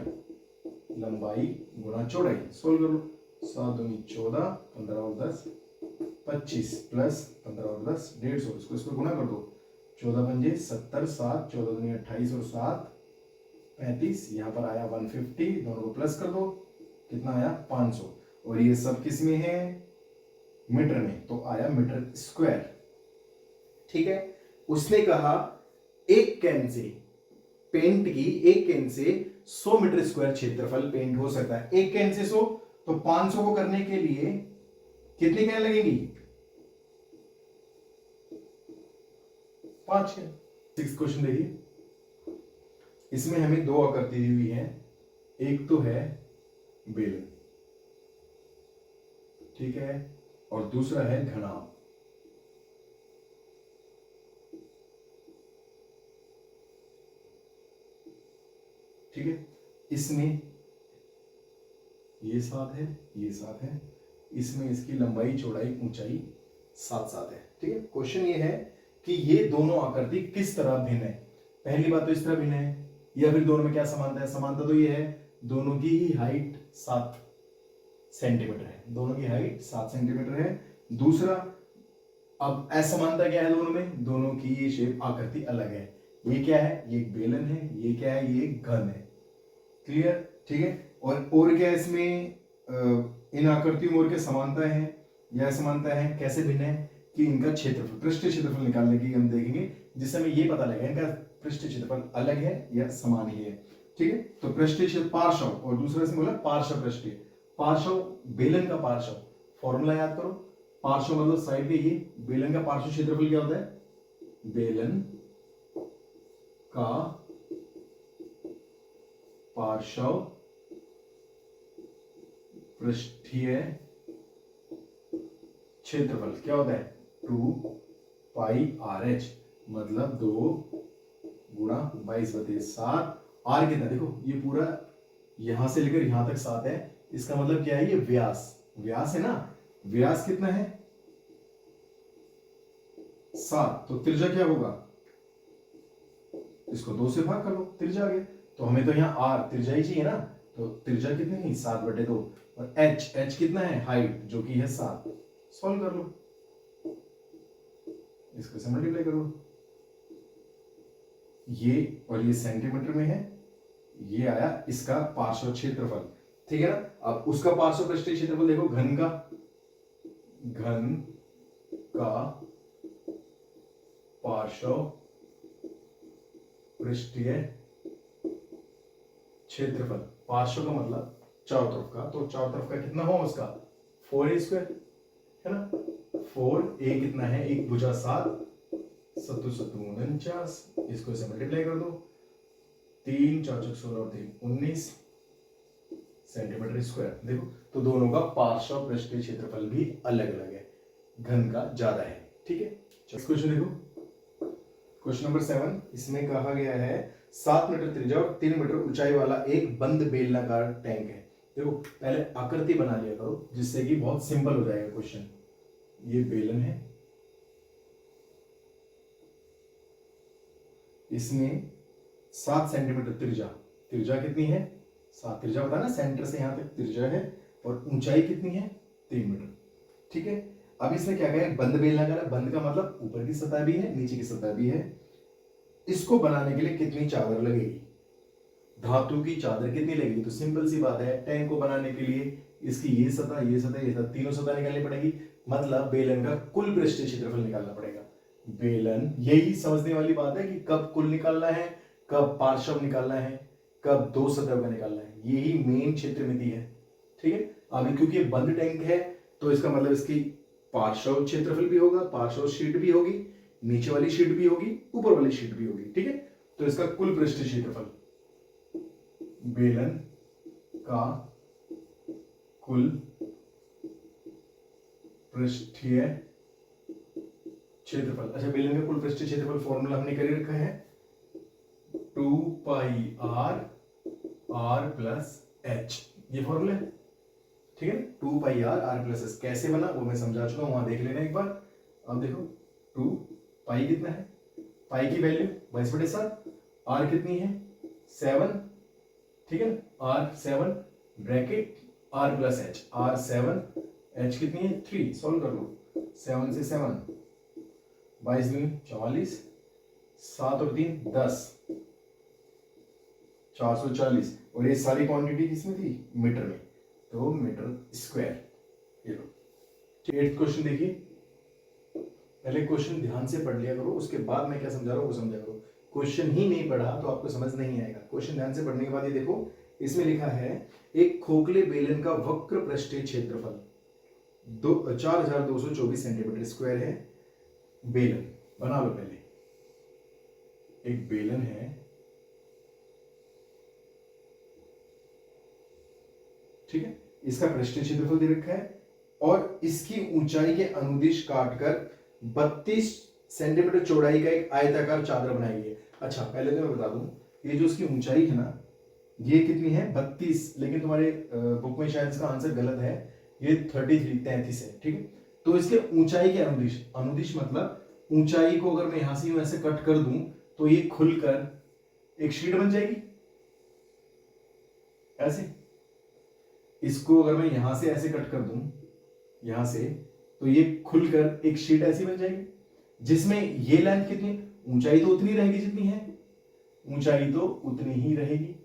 लंबाई गुना चौड़ाई, सोल्व कर लो, 7 दूनी 14, 15 और 10 25 प्लस 15 और 10 150, इसको गुना कर दो, 14 पंजे 70, 7 14 दूनी 28 और 7 35, यहाँ पर आया 150, दोनों को प्लस कर दो, कितना आया 500, और ये सब किस में है मीटर में, तो आया मीटर स्क्वायर। ठीक है, उसने कहा एक कैन से पेंट की, एक कैन से 100 मीटर स्क्वायर क्षेत्रफल पेंट हो सकता है, एक कैन से 100, तो 500 को करने के लिए कितनी कैन लगेगी 5 कैन। 6 क्वेश्चन देखिए, इसमें हमें 2 आकृति दी हुई है, एक तो है बेलन, ठीक है, और दूसरा है घनाभ। ठीक है, इसमें ये 7 है, ये 7 है, इसमें इसकी लंबाई चौड़ाई ऊंचाई 7 है। ठीक है, क्वेश्चन ये है कि ये दोनों आकृति किस तरह भिन्न है। पहली बात तो इस तरह भिन्न है, या फिर दोनों में क्या समानता है, समानता तो ये है दोनों की ही हाइट 7 सेंटीमीटर है, दोनों की हाइट 7 सेंटीमीटर है। दूसरा अब असमानता क्या है दोनों में, दोनों की ये शेप आकृति अलग है। ये क्या है, ये एक बेलन है, ये क्या है, ये एक घन है। क्लियर, ठीक है। और क्या इसमें इन आकृतियों में और क्या समानता है या असमानता है, कैसे भिन्न है कि इनका क्षेत्रफल, पृष्ठीय क्षेत्रफल निकालने की हम देखेंगे, जिससे हमें ये पता लगेगा इनका पृष्ठीय क्षेत्रफल अलग है या समान ही है। ठीक है, तो पृष्ठीय क्षेत्र पार्श्व, और दूसरा से बोला पार्श्व पृष्ठीय। पार्श्व बेलन का पार्श्व, फॉर्मूला याद करो, पार्श्व मतलब साइड के, ये बेलन का पार्श्व क्षेत्रफल क्या होता है, बेलन का पार्श्व पृष्ठीय क्षेत्रफल क्या होता है, 2πRh, मतलब 2 गुणा 22/7। आर कितना, देखो ये पूरा यहां से लेकर यहां तक 7 है, इसका मतलब क्या है, ये व्यास, व्यास है ना, व्यास कितना है 7, तो त्रिज्या क्या होगा, इसको 2 से भाग कर लो, त्रिज्या आ गया। तो हमें तो यहाँ आर त्रिज्या ही चाहिए ना, तो त्रिज्या कितनी है 7/2, और एच कितना है, हाइट जो कि है 7। सॉल्व कर लो, इसको से मल्टीप्लाई करो, ये और ये सेंटीमीटर में है, ये आया इसका पार्श्व क्षेत्रफल। ठीक है ना। अब उसका पार्श्व पृष्ठीय क्षेत्रफल देखो, घन का पार्श्व पृष्ठीय क्षेत्रफल, पार्श्व का मतलब चारों तरफ का, तो चारों तरफ का कितना हो उसका 4a² है ना। 4a कितना है, एक भुजा 7, 7 7 49, इसको से मल्टीप्लाई कर दो, 3 4 16 और 3 19 सेंटीमीटर स्क्वायर। देखो तो दोनों का पार्श्व पृष्ठीय क्षेत्रफल भी अलग अलग है, घन का ज्यादा है। ठीक है, क्वेश्चन देखो, क्वेश्चन नंबर 7, इसमें कहा गया है 7 मीटर त्रिज्या और 3 मीटर ऊंचाई वाला एक बंद बेलनाकार टैंक है। देखो पहले आकृति बना लिया करो, जिससे कि बहुत सिंपल हो जाएगा क्वेश्चन। ये बेलन है, इसमें 7 सेंटीमीटर त्रिज्या, त्रिज्या कितनी है 7, त्रिज्या होता है ना, सेंटर से यहां तक त्रिज्या है, और ऊंचाई कितनी है 3 मीटर। ठीक है, अब इसमें क्या कहें, बंद बेलनाकार है, बंद का मतलब ऊपर की सतह भी है नीचे की सतह भी है। इसको बनाने के लिए कितनी चादर लगेगी, धातु की चादर कितनी लगेगी, तो सिंपल सी बात है, टैंक को बनाने के लिए इसकी ये सतह ये सतह ये सतह तीनों सतह निकालनी पड़ेगी, मतलब बेलन का कुल पृष्ठीय क्षेत्रफल निकालना पड़ेगा। बेलन, यही समझने वाली बात है कि कब कुल निकालना है, कब पार्श्व निकालना है, कब दो सतह का निकालना है, यही मेन क्षेत्रमिति है। ठीक है, अभी क्योंकि बंद टैंक है तो इसका मतलब इसकी पार्श्व क्षेत्रफल भी होगा, पार्श्व शीट भी होगी, नीचे वाली शीट भी होगी, ऊपर वाली शीट भी होगी। ठीक है, तो इसका कुल पृष्ठीय क्षेत्रफल, बेलन का कुल पृष्ठीय क्षेत्रफल, अच्छा बेलन का कुल पृष्ठीय क्षेत्रफल फॉर्मूला हमने कर रखा है 2πr r प्लस h, ये फॉर्मूला है। ठीक है, 2πr r प्लस h कैसे बना वो मैं समझा चुका हूं, वहां देख लेना एक बार। अब देखो 2 पाई कितना है, पाई की वैल्यू 22/7, r कितनी है 7, ठीक है, r 7 bracket r plus h, r 7 h कितनी है 3, सॉल्व कर लो, 7 से 7 22 दूनी 44, 7 और 3 10, 440, और ये सारी क्वांटिटी किसमें थी मीटर में, तो मीटर स्क्वायर। ये लो 8th क्वेश्चन देखिए, पहले क्वेश्चन ध्यान से पढ़ लिया करो, उसके बाद मैं क्या समझा रहा हूं वो समझा करो। क्वेश्चन ही नहीं पढ़ा तो आपको समझ नहीं आएगा, क्वेश्चन ध्यान से पढ़ने के बाद ये देखो, इसमें लिखा है एक खोखले बेलन का वक्र पृष्ठीय क्षेत्रफल 4224 सेंटीमीटर स्क्वायर है। बेलन बना लो, पहले एक बेलन है, ठीक है, इसका पृष्ठीय क्षेत्रफल दे रखा है, और इसकी ऊंचाई के अनुदिश काटकर 32 सेंटीमीटर चौड़ाई का एक आयताकार चादर बनाई है। अच्छा पहले तो मैं बता दूं, ये जो इसकी ऊंचाई है ना, ये कितनी है 32, लेकिन तुम्हारे बुक में शायद इसका आंसर गलत है, ये 33 है। ठीक है, तो इसके ऊंचाई के अनुदिश, अनुदिश मतलब ऊंचाई को अगर मैं यहां से ऐसे कट कर दूं तो ये खुलकर एक शीट बन जाएगी ऐसे। इसको अगर मैं यहां से ऐसे कट कर दूं, यहां से, तो ये खुलकर एक शीट ऐसी बन जाएगी जिसमें ये लेंथ कितनी, ऊंचाई तो उतनी रहेगी जितनी है, ऊंचाई तो उतनी ही रहेगी।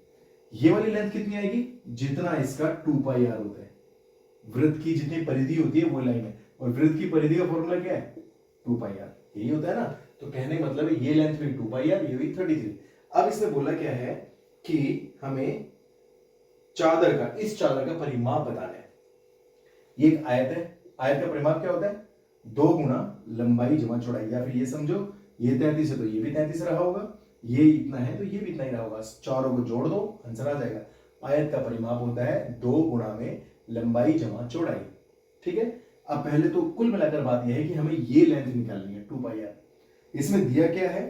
ये वाली लेंथ कितनी आएगी, जितना इसका 2πr होता है। वृत्त की जितनी परिधि होती है वो लाइन है, और वृत्त की परिधि का फॉर्मूला क्या है, 2πr, यही होता है ना। तो कहने का मतलब है ये लेंथ हुई 2πr, ये हुई 33। अब इसमें बोला क्या है कि हमें चादर का, इस चादर का परिमाप बताना है। ये एक आयत है, आयत का परिमाप क्या होता है, 2 गुना लंबाई जमा चौड़ाई, या फिर ये समझो ये 33 है तो ये भी 33 रहा होगा, ये इतना है तो ये भी इतना ही रहा होगा, चारों को जोड़ दो आंसर आ जाएगा। आयत का परिमाप होता है 2 गुना में लंबाई जमा चौड़ाई। ठीक है, अब पहले तो कुल मिलाकर बात यह है कि हमें ये लेंथ निकालनी है 2πr। इसमें दिया क्या है,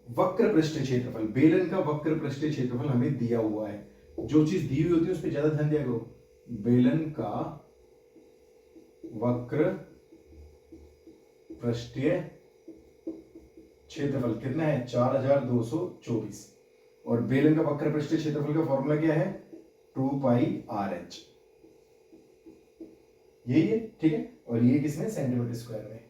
वक्र पृष्ठ क्षेत्रफल, बेलन का वक्र पृष्ठ क्षेत्रफल हमें दिया हुआ है। जो चीज दी हुई होती है उस पर ज्यादा ध्यान दिया करो। बेलन का वक्र पृष्ठीय क्षेत्रफल कितना है, 4224, और बेलन का वक्र पृष्ठीय क्षेत्रफल का फॉर्मूला क्या है, 2πrh, यही है। ठीक है, और ये किसमें, सेंटीमीटर स्क्वायर में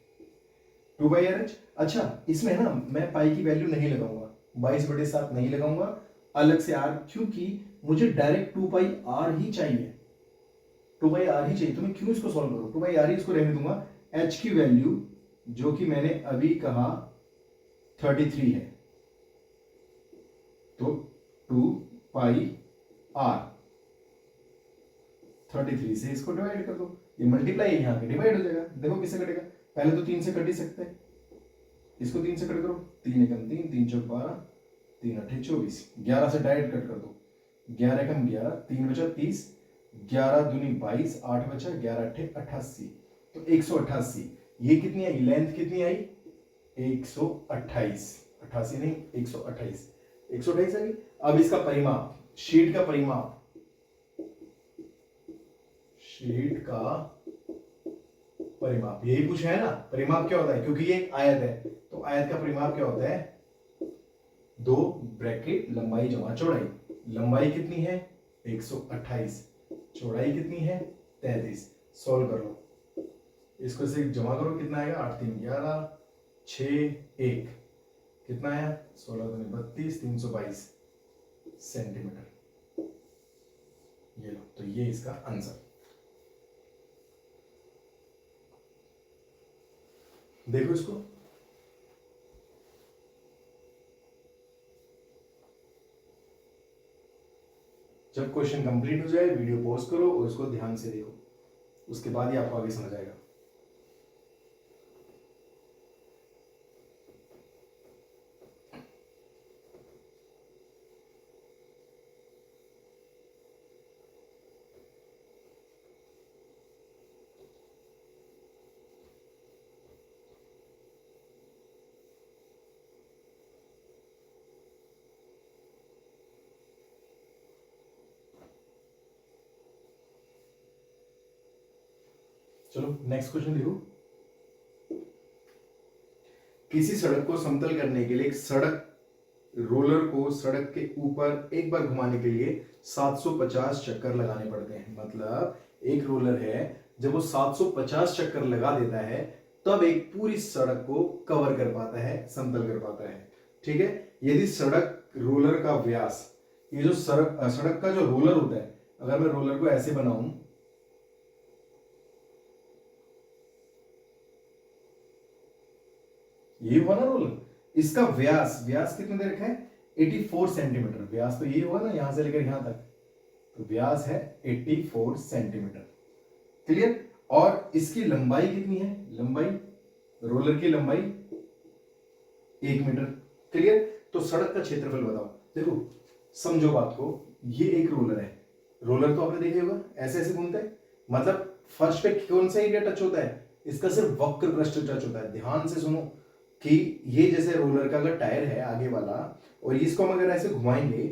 2πrh। अच्छा, इसमें ना मैं पाई की वैल्यू नहीं लगाऊंगा, 22/7 नहीं लगाऊंगा, अलग से r, क्योंकि मुझे डायरेक्ट 2πr ही चाहिए, 2πr ही चाहिए। तो मैं क्यों इसको सॉल्व करूं, 2πr ही इसको रहने दूंगा। h की वैल्यू जो कि मैंने अभी कहा 33 है, तो 2πr 33 से इसको डिवाइड कर दो, ये मल्टीप्लाई है, यहां पे डिवाइड हो जाएगा। देखो किससे कटेगा, पहले तो 3 से कट ही सकते हैं, इसको 3 से कट करो, 3 एकम 3, 3 चौक 12, 3 अट्ठे 24, 11 से डायरेक्ट कट कर दो, 11 एकम 11, 3 बचा 30, 11 दूनी 22, 8 बचा, 11 अट्ठे 88, तो 188। ये कितनी आई, लेंथ कितनी आई, 128, 88 नहीं 128, 128 आ गई। अब इसका परिमाप, शीट का परिमाप, शीट का परिमाप यही पूछा है ना, परिमाप क्या होता है, क्योंकि ये एक आयत है तो आयत का परिमाप क्या होता है, 2 ब्रैकेट लंबाई जमा चौड़ाई, लंबाई कितनी है 128, चौड़ाई कितनी है 33। सॉल्व कर लो, इसको से जमा करो, कितना आएगा, 8 3 11, 6 1, कितना आया 16 दूनी 32, 322 सेंटीमीटर। ये लो, तो ये इसका आंसर। देखो इसको, जब क्वेश्चन कंप्लीट हो जाए वीडियो पॉज करो और इसको ध्यान से देखो, उसके बाद ही आपको आगे समझ आएगा। चलो नेक्स्ट क्वेश्चन देखो। किसी सड़क को समतल करने के लिए एक सड़क रोलर को सड़क के ऊपर एक बार घुमाने के लिए 750 चक्कर लगाने पड़ते हैं। मतलब एक रोलर है, जब वो 750 चक्कर लगा देता है तब एक पूरी सड़क को कवर कर पाता है, समतल कर पाता है। ठीक है, यदि सड़क रोलर का व्यास, ये जो सड़क का जो रोलर होता है, अगर मैं रोलर को ऐसे बनाऊं, ये हुआ ना रोलर, इसका व्यास कितने दे रखा है 84 सेंटीमीटर। व्यास तो यही होगा ना, यहां से लेकर यहां तक, तो व्यास है 84 सेंटीमीटर। क्लियर, और इसकी लंबाई कितनी है, लंबाई रोलर की लंबाई 1 मीटर। क्लियर, तो सड़क का क्षेत्रफल बताओ। देखो समझो बात को, ये एक रोलर है, रोलर तो आपने देखा होगा ऐसे ऐसे घूमता है, मतलब फर्श पे कौन सा एरिया टच होता है, इसका सिर्फ वक्र पृष्ठ टच होता है। ध्यान से सुनो कि ये जैसे रोलर का अगर टायर है आगे वाला, और इसको हम अगर ऐसे घुमाएंगे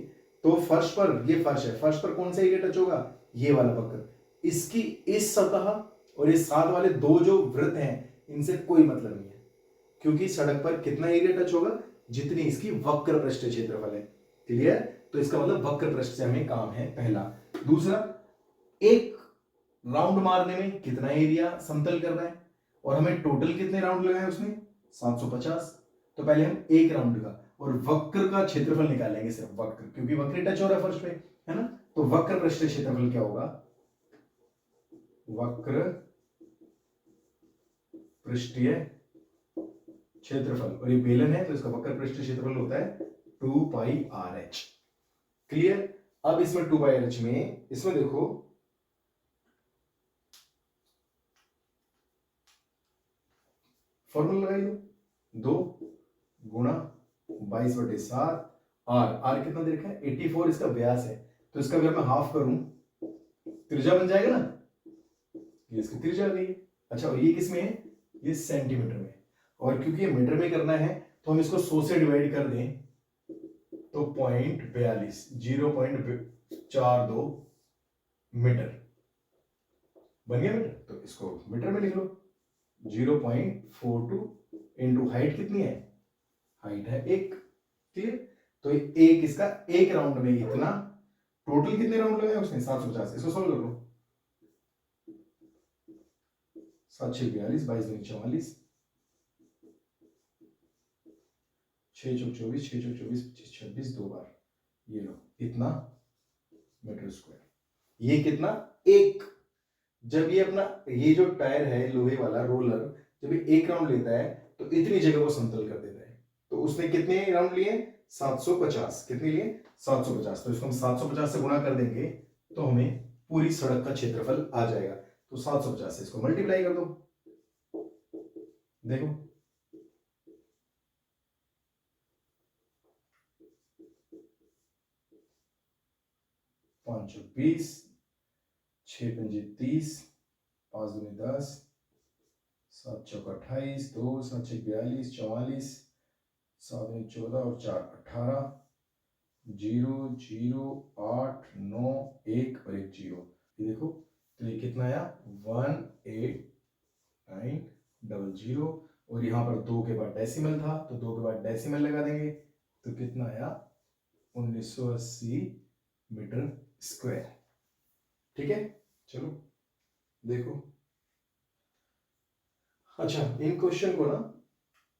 तो फर्श पर, ये फर्श है, फर्श पर कौन सा एरिया टच होगा, ये वाला वक्र। इसकी इस सतह और इस साथ वाले दो जो वृत्त हैं इनसे कोई मतलब नहीं है, क्योंकि सड़क पर कितना एरिया टच होगा, जितनी इसकी वक्र पृष्ठ क्षेत्रफल है। क्लियर, तो इसका मतलब वक्र पृष्ठ से हमें काम है पहला। दूसरा, एक राउंड मारने में कितना एरिया समतल करना है, और हमें टोटल कितने राउंड लगाए उसमें 750। तो पहले हम एक राउंड का और वक्र का क्षेत्रफल निकालेंगे, सिर्फ वक्र, क्योंकि वक्र टच हो रहा है फर्स्ट पे, है ना। तो वक्र पृष्ठीय क्षेत्रफल क्या होगा, वक्र पृष्ठीय क्षेत्रफल, और ये बेलन है तो इसका वक्र पृष्ठीय क्षेत्रफल होता है 2 पाई आर एच। क्लियर। अब इसमें 2 पाई आर एच में, इसमें देखो फॉर्मूला लगाई दो, 2 गुणा 22/7, आर, आर कितना दे रखा है 84, इसका व्यास है, तो इसका अगर मैं हाफ करूं त्रिज्या बन जाएगा ना, ये इसकी त्रिज्या आ गई है। अच्छा, और ये किस में है, ये सेंटीमीटर में, और क्योंकि ये मीटर में करना है तो हम इसको 100 से डिवाइड कर दें तो 0.42 0.42 मीटर बन गया मीटर। तो इसको मीटर में लिख लो, 0.42 इंटू हाइट कितनी है, हाइट है 1। क्लियर। तो एक इसका एक राउंड में इतना, टोटल कितने राउंड लगाए उसने 750। इसको सॉल्व कर लो, 7 6 42, 22 दूनी 44, 6 चौक 24, 6 चौक 24, 25 26, 2 बार, ये लो इतना मीटर स्क्वायर। ये कितना, एक। जब ये अपना ये जो टायर है लोहे वाला रोलर, जब ये एक राउंड लेता है तो इतनी जगह को समतल कर देता है। तो उसने कितने राउंड लिए, 750। कितने लिए, 750। तो इसको हम 750 से गुणा कर देंगे तो हमें पूरी सड़क का क्षेत्रफल आ जाएगा। तो 750 से इसको मल्टीप्लाई कर दो, देखो 5 चौक 20, 6 पंजे 30, 5 दूनी 10, 7 चौक 28, 2 7 6 42, 44, 7 दूनी 14 और 4 18, 0 0 8 9 1 और 1 0। ये देखो, तो ये कितना आया 18900, और यहाँ पर 2 के बाद डेसिमल था तो 2 के बाद डेसिमल लगा देंगे, तो कितना आया 1980 मीटर स्क्वायर। ठीक है, चलो देखो। अच्छा, इन क्वेश्चन को ना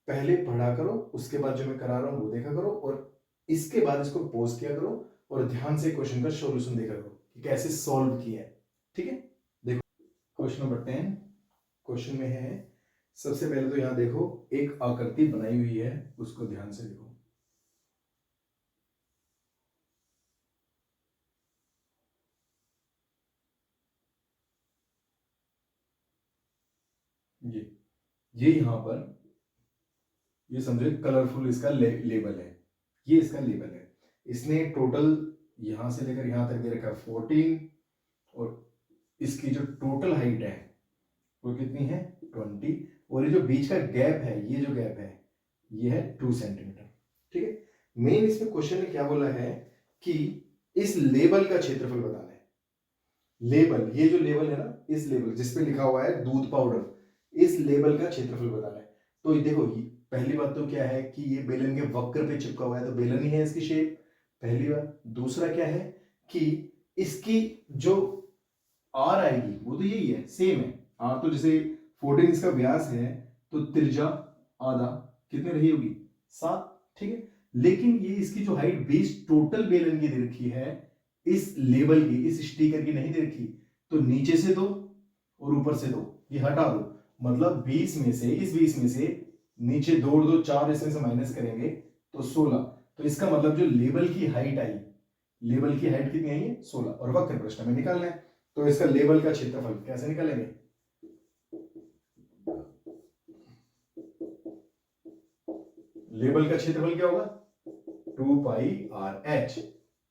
पहले पढ़ा करो, उसके बाद जो मैं करा रहा हूं वो देखा करो, और इसके बाद इसको पॉज किया करो और ध्यान से क्वेश्चन का सॉल्यूशन देखा करो कि कैसे सॉल्व किया है। ठीक है, देखो क्वेश्चन नंबर 10। क्वेश्चन में है, सबसे पहले तो यहां देखो एक आकृति बनाई हुई है, उसको ध्यान से देखो। ये यहां पर ये समझो कलरफुल इसका लेबल है, ये इसका लेबल है। इसने टोटल यहां से लेकर यहां तक दे रखा है 14, और इसकी जो टोटल हाइट है वो कितनी है 20, और ये जो बीच का गैप है, ये जो गैप है ये है 2 सेंटीमीटर। ठीक है, मेन इसमें क्वेश्चन ने क्या बोला है कि इस लेबल का क्षेत्रफल बताना है। लेबल, ये जो लेबल है ना, इस लेबल जिसपे लिखा हुआ है दूध पाउडर, इस लेबल का क्षेत्रफल बताना है। तो देखो, पहली बात तो क्या है कि ये बेलन के वक्र पे चिपका हुआ है, तो बेलन ही है इसकी शेप, पहली बात। दूसरा क्या है कि इसकी जो आर आएगी वो तो यही है, सेम है। आर तो जैसे 14 इसका व्यास है, तो त्रिज्या आधा कितने रही होगी 7। ठीक है, लेकिन ये इसकी जो हाइट बेस टोटल बेलन की दे रखी है, इस लेबल की, इस स्टिकर की नहीं दे रखी। तो नीचे से 2 और ऊपर से 2, ये हटा दो, मतलब 20 में से, इस 20 में से नीचे 2 और 2 4, इसमें से माइनस करेंगे तो 16। तो इसका मतलब जो लेबल की हाइट आई, लेबल की हाइट कितनी आई है 16, और वक्र प्रश्न में निकालना है। तो इसका लेबल का क्षेत्रफल कैसे निकालेंगे, लेबल का क्षेत्रफल क्या होगा 2 पाई आर एच।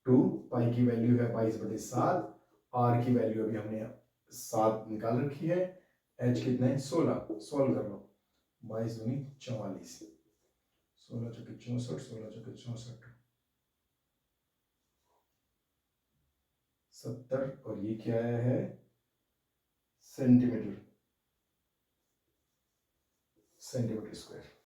2 पाई की वैल्यू है 22/7, आर की वैल्यू अभी हमने 7 निकाल रखी है, एच कितना है 16। सॉल्व कर लो, 22 दूनी 44, 16 चौके 64, 16 चौके 64, 70, और ये क्या आया है सेंटीमीटर, सेंटीमीटर स्क्वायर।